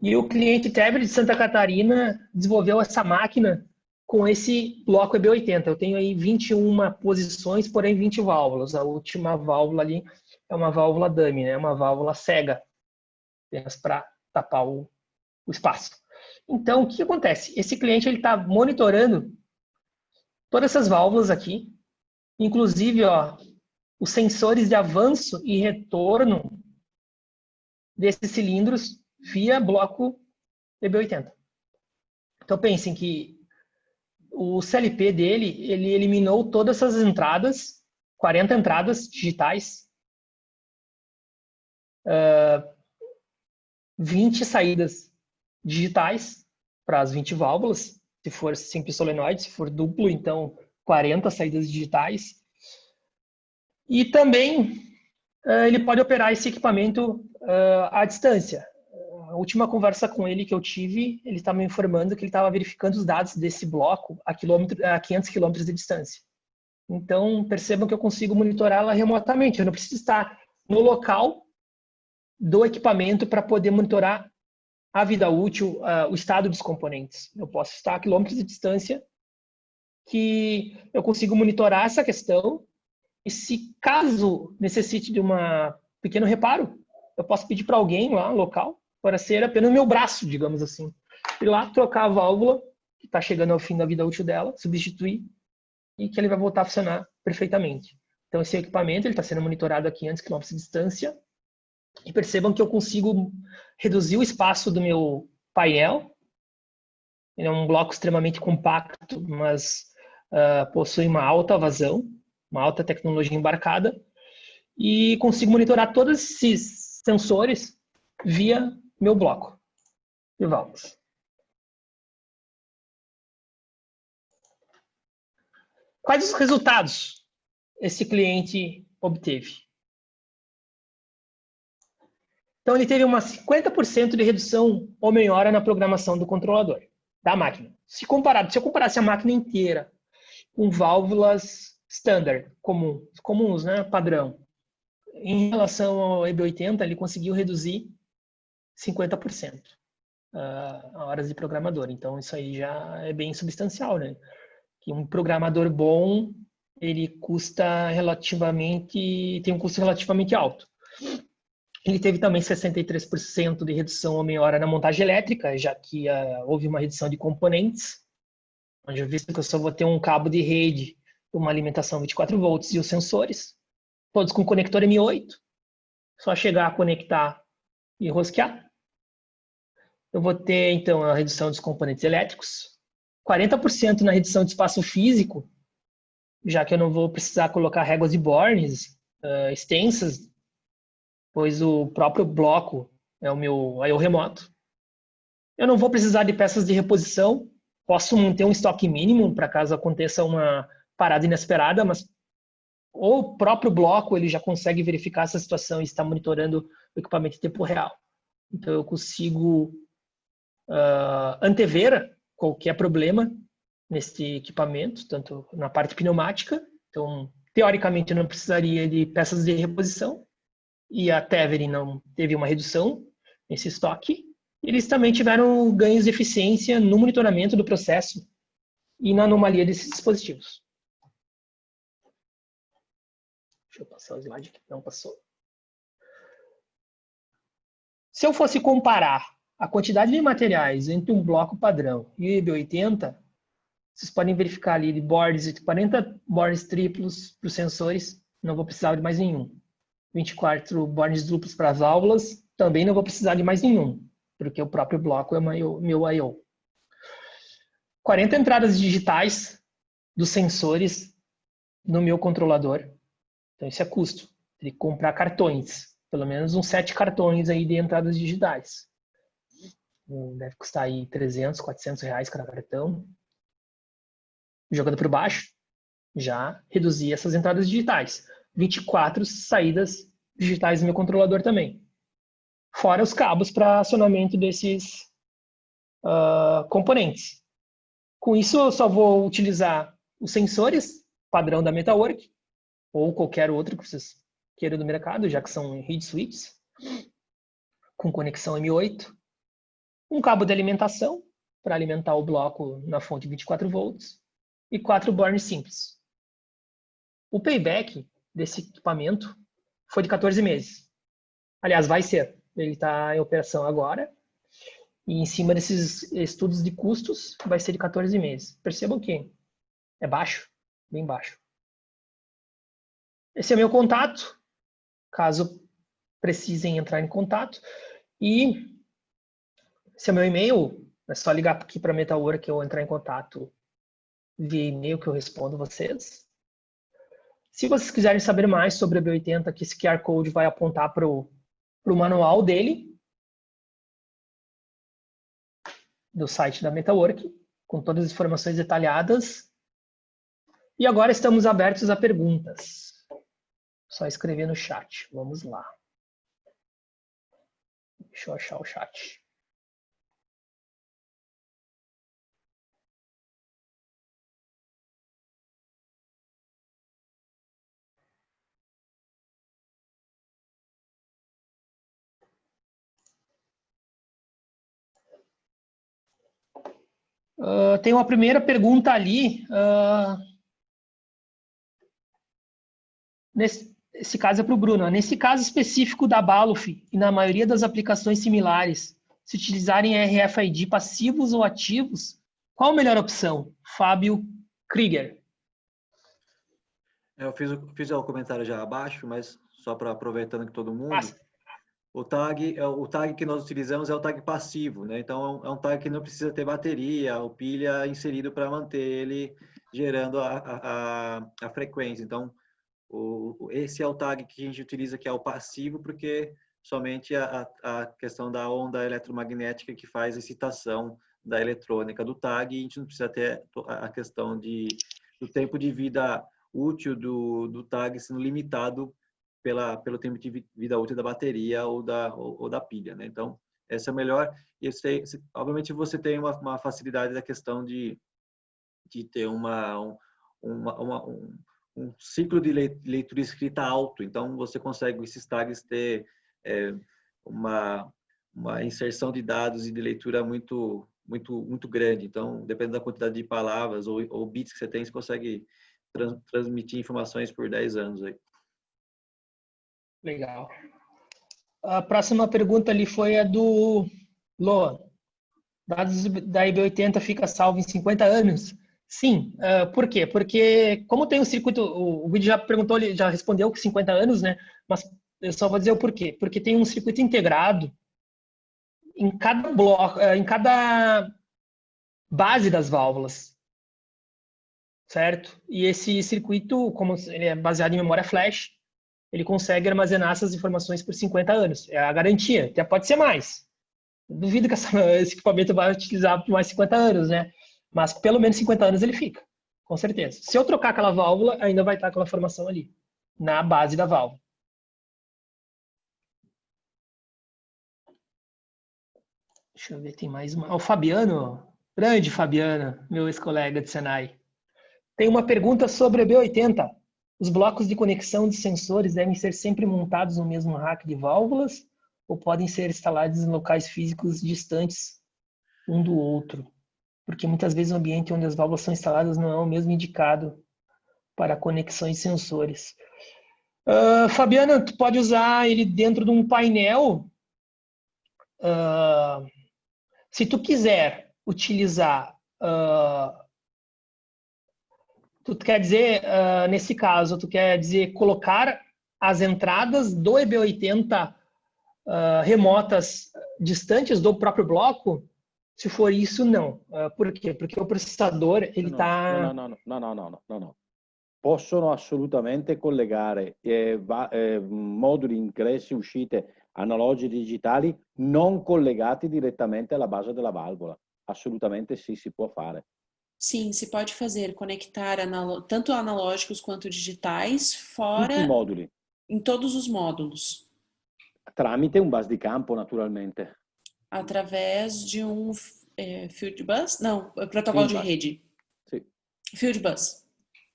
E o cliente Tevere de Santa Catarina desenvolveu essa máquina com esse bloco EB80. Eu tenho aí 21 posições, porém 20 válvulas. A última válvula ali é uma válvula dummy, né? Uma válvula cega, apenas para tapar o espaço. Então, o que acontece? Esse cliente está monitorando todas essas válvulas aqui, inclusive os sensores de avanço e retorno desses cilindros via bloco EB80. Então, pensem que o CLP dele, ele eliminou todas essas entradas, 40 entradas digitais, 20 saídas digitais para as 20 válvulas, se for simples solenoide, se for duplo, então 40 saídas digitais. E também ele pode operar esse equipamento à distância. A última conversa com ele que eu tive, ele estava me informando que ele estava verificando os dados desse bloco a 500 quilômetros de distância. Então, percebam que eu consigo monitorá-la remotamente. Eu não preciso estar no local do equipamento para poder monitorar a vida útil, o estado dos componentes. Eu posso estar a quilômetros de distância que eu consigo monitorar essa questão e se caso necessite de um pequeno reparo, eu posso pedir para alguém lá, local, para ser apenas o meu braço, digamos assim. Ir lá, trocar a válvula, que está chegando ao fim da vida útil dela, substituir, e que ele vai voltar a funcionar perfeitamente. Então, esse equipamento está sendo monitorado a 500 km de distância. E percebam que eu consigo reduzir o espaço do meu painel. Ele é um bloco extremamente compacto, mas possui uma alta vazão, uma alta tecnologia embarcada. E consigo monitorar todos esses sensores via meu bloco de válvulas. Quais os resultados esse cliente obteve? Então, ele teve uma 50% de redução ou melhora na programação do controlador, da máquina. Se eu comparasse a máquina inteira com válvulas standard, comuns, né, padrão, em relação ao EB80, ele conseguiu reduzir 50% a horas de programador. Então, isso aí já é bem substancial, né? Que um programador bom, ele tem um custo relativamente alto. Ele teve também 63% de redução ou melhora na montagem elétrica, já que houve uma redução de componentes, onde eu visto que eu só vou ter um cabo de rede, uma alimentação 24 volts e os sensores, todos com conector M8. Só chegar, conectar e rosquear. Eu vou ter, então, a redução dos componentes elétricos, 40% na redução de espaço físico, já que eu não vou precisar colocar réguas de bornes extensas, pois o próprio bloco é o meu I/O remoto. Eu não vou precisar de peças de reposição, posso manter um estoque mínimo para caso aconteça uma parada inesperada, mas o próprio bloco ele já consegue verificar essa situação e está monitorando o equipamento em tempo real. Então eu consigo antever qualquer problema nesse equipamento, tanto na parte pneumática. Então, teoricamente, eu não precisaria de peças de reposição. E a Tevere não teve uma redução nesse estoque. Eles também tiveram ganhos de eficiência no monitoramento do processo e na anomalia desses dispositivos. Deixa eu passar o slide aqui. Não passou. Se eu fosse comparar a quantidade de materiais entre um bloco padrão e o EB80, vocês podem verificar ali de bords, 40 bords triplos para os sensores, não vou precisar de mais nenhum. 24 bords duplos para as válvulas, também não vou precisar de mais nenhum, porque o próprio bloco é meu I/O. 40 entradas digitais dos sensores no meu controlador, Então, isso é custo. Tem que comprar cartões. Pelo menos uns 7 cartões aí de entradas digitais. Deve custar aí 300, 400 reais cada cartão. Jogando por baixo, já reduzi essas entradas digitais. 24 saídas digitais no meu controlador também. Fora os cabos para acionamento desses componentes. Com isso, eu só vou utilizar os sensores padrão da Metalwork ou qualquer outro que vocês queiram do mercado, já que são reed switches, com conexão M8. Um cabo de alimentação para alimentar o bloco na fonte 24 volts e 4 bornes simples. O payback desse equipamento foi de 14 meses. Aliás, vai ser. Ele está em operação agora. E em cima desses estudos de custos, vai ser de 14 meses. Percebam que é baixo, bem baixo. Esse é o meu contato, caso precisem entrar em contato. E esse é o meu e-mail. É só ligar aqui para a Metalwork ou entrar em contato via e-mail que eu respondo vocês. Se vocês quiserem saber mais sobre a B80, que esse QR Code vai apontar para o manual dele, do site da Metalwork, com todas as informações detalhadas. E agora estamos abertos a perguntas. Só escrever no chat. Vamos lá. Deixa eu achar o chat. Tem uma primeira pergunta ali. Esse caso é para o Bruno. Nesse caso específico da Baluf e na maioria das aplicações similares, se utilizarem RFID passivos ou ativos, qual a melhor opção? Fábio Krieger. Eu fiz o comentário já abaixo, mas só para aproveitando que todo mundo... O tag que nós utilizamos é o tag passivo, né? Então, é um tag que não precisa ter bateria ou pilha inserido para manter ele gerando a frequência. Então, esse é o tag que a gente utiliza, que é o passivo, porque somente a questão da onda eletromagnética que faz a excitação da eletrônica do tag, e a gente não precisa ter a questão do tempo de vida útil do tag sendo limitado pelo tempo de vida útil da bateria ou da pilha, né? Então, essa é a melhor. E obviamente você tem uma facilidade da questão de ter um ciclo de leitura escrita alto. Então, você consegue, esses tags, ter uma inserção de dados e de leitura muito grande. Então, dependendo da quantidade de palavras ou bits que você tem, você consegue transmitir informações por 10 anos aí. Legal. A próxima pergunta ali foi a do Loan. Dados da IB80 fica salvo em 50 anos? Sim. Por quê? Porque como tem um circuito, o Guido já perguntou, ele já respondeu que 50 anos, né? Mas eu só vou dizer o porquê. Porque tem um circuito integrado em cada bloco, em cada base das válvulas. Certo? E esse circuito, como ele é baseado em memória flash, ele consegue armazenar essas informações por 50 anos. É a garantia. Até pode ser mais. Eu duvido que esse equipamento vai utilizar por mais 50 anos, né? Mas pelo menos 50 anos ele fica. Com certeza. Se eu trocar aquela válvula, ainda vai estar aquela formação ali. Na base da válvula. Deixa eu ver, tem mais uma. O Fabiano. Grande Fabiano, meu ex-colega de Senai. Tem uma pergunta sobre a B80. Os blocos de conexão de sensores devem ser sempre montados no mesmo rack de válvulas ou podem ser instalados em locais físicos distantes um do outro? Porque muitas vezes o ambiente onde as válvulas são instaladas não é o mesmo indicado para conexões de sensores. Fabiana, tu pode usar ele dentro de um painel. Se tu quiser utilizar... Tu quer dizer, nesse caso, tu quer dizer colocar as entradas do EB80 remotas distantes do próprio bloco? Se for isso, não. Por quê? Porque o processador, ele está... Não. possono assolutamente collegare moduli ingressi e uscite analogici digitali non collegati direttamente alla base della valvola. Assolutamente sì, si può fare. Sim, se pode fazer, conectar tanto analógicos quanto digitais, Tutti i fora moduli, em todos os módulos, tramite un bus di campo naturalmente. através de Field Bus? Não, protocolo Field de bus. rede. Sì. Field Bus.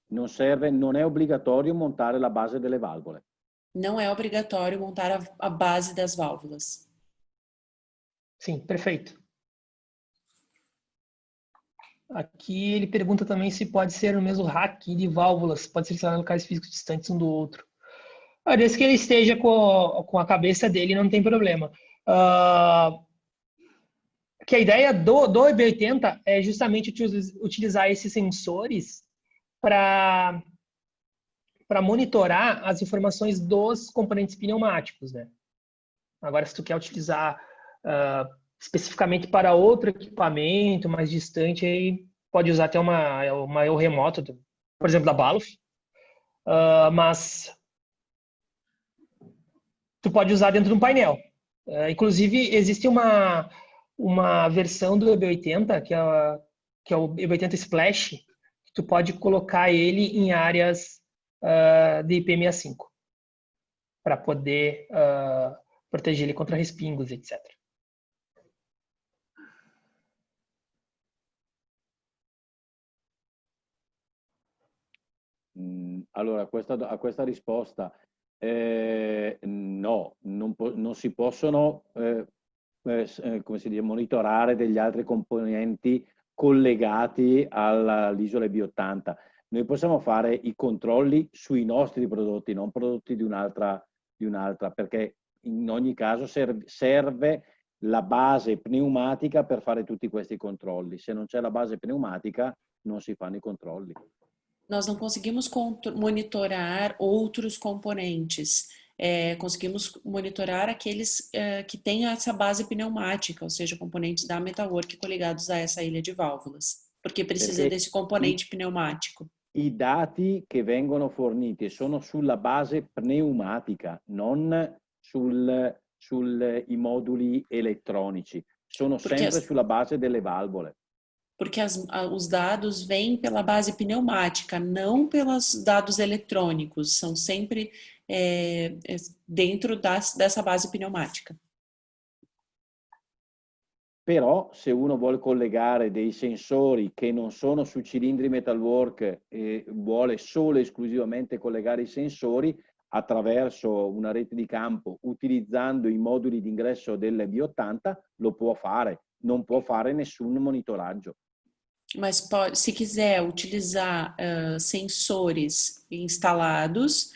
Non è obbligatorio montare la base delle valvole. Não é obrigatório montar a base das válvulas. Sim, perfeito. Aqui ele pergunta também se pode ser no mesmo rack de válvulas, pode ser instalado em locais físicos distantes um do outro. Desde que ele esteja com a cabeça dele, não tem problema. Que a ideia do EB80 é justamente utilizar esses sensores para monitorar as informações dos componentes pneumáticos, né? Agora, se tu quer utilizar especificamente para outro equipamento mais distante, aí pode usar até uma eu remota, por exemplo, da Baloff, mas tu pode usar dentro de um painel. Inclusive, existe uma versão do EB80, que é o EB80 Splash, que tu pode colocar ele em áreas de IP65, para poder proteger ele contra respingos, etc. Allora, a questa risposta, no, non si possono come si dice, monitorare degli altri componenti collegati all'isola B80. Noi possiamo fare i controlli sui nostri prodotti, non prodotti di un'altra, perché in ogni caso serve la base pneumatica per fare tutti questi controlli. Se non c'è la base pneumatica, non si fanno i controlli. Nós não conseguimos monitorar outros componentes. Conseguimos monitorar aqueles que têm essa base pneumática, ou seja, componentes da Metalwork coligados a essa ilha de válvulas, porque precisa desse componente pneumático. I dati che vengono forniti sono sulla base pneumatica, non sui moduli elettronici, sono sempre sulla base delle valvole. Porque os dados vêm pela base pneumática, não pelos dados eletrônicos, são sempre dentro dessa base pneumática. Però se uno vuole collegare dei sensori che non sono su cilindri Metalwork e vuole solo e esclusivamente collegare i sensori attraverso una rete di campo utilizzando i moduli di ingresso delle B80, lo può fare, non può fare nessun monitoraggio. Mas se quiser utilizar sensores instalados,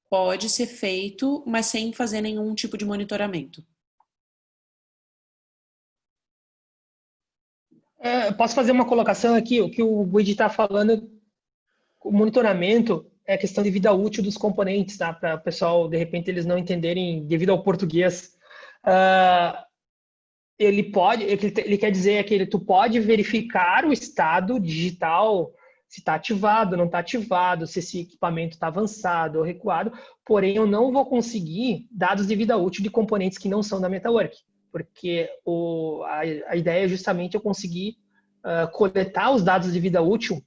pode ser feito, mas sem fazer nenhum tipo de monitoramento. Posso fazer uma colocação aqui? O que o Guidi está falando, o monitoramento é questão de vida útil dos componentes, tá? Para o pessoal, de repente, eles não entenderem devido ao português. Ele quer dizer é que tu pode verificar o estado digital, se está ativado, não está ativado, se esse equipamento está avançado ou recuado, porém eu não vou conseguir dados de vida útil de componentes que não são da Metalwork, porque a ideia é justamente eu conseguir coletar os dados de vida útil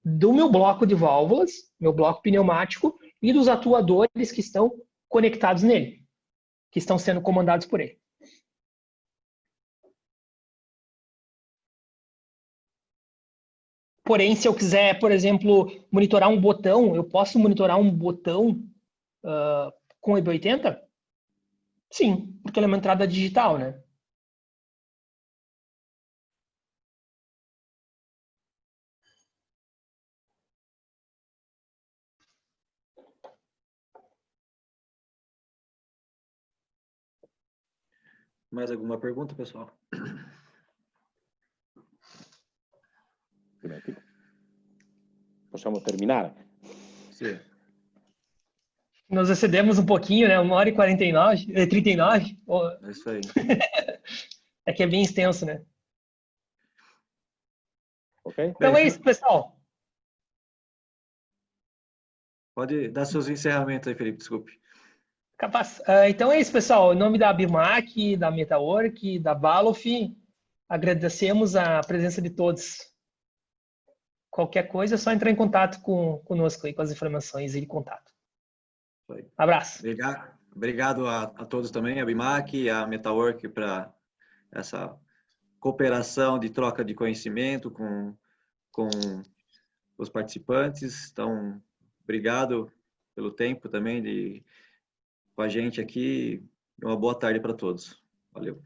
do meu bloco de válvulas, meu bloco pneumático, e dos atuadores que estão conectados nele, que estão sendo comandados por ele. Porém, se eu quiser, por exemplo, monitorar um botão, eu posso monitorar um botão com EB80? Sim, porque ele é uma entrada digital, né? Mais alguma pergunta, pessoal? Possiamo terminare. Sim. Nós excedemos um pouquinho, né? 1h49, 39. É isso aí. É que é bem extenso, né? Ok? Então é isso, pessoal. Pode dar seus encerramentos aí, Felipe, desculpe. Capaz. Então é isso, pessoal. Em nome da Abimac, da Metawork, da Valof, agradecemos a presença de todos. Qualquer coisa é só entrar em contato conosco aí, com as informações aí de contato. Abraço. Obrigado a todos também, a Abimac, a Metawork, para essa cooperação de troca de conhecimento com os participantes. Então, obrigado pelo tempo também com a gente aqui. Uma boa tarde para todos. Valeu.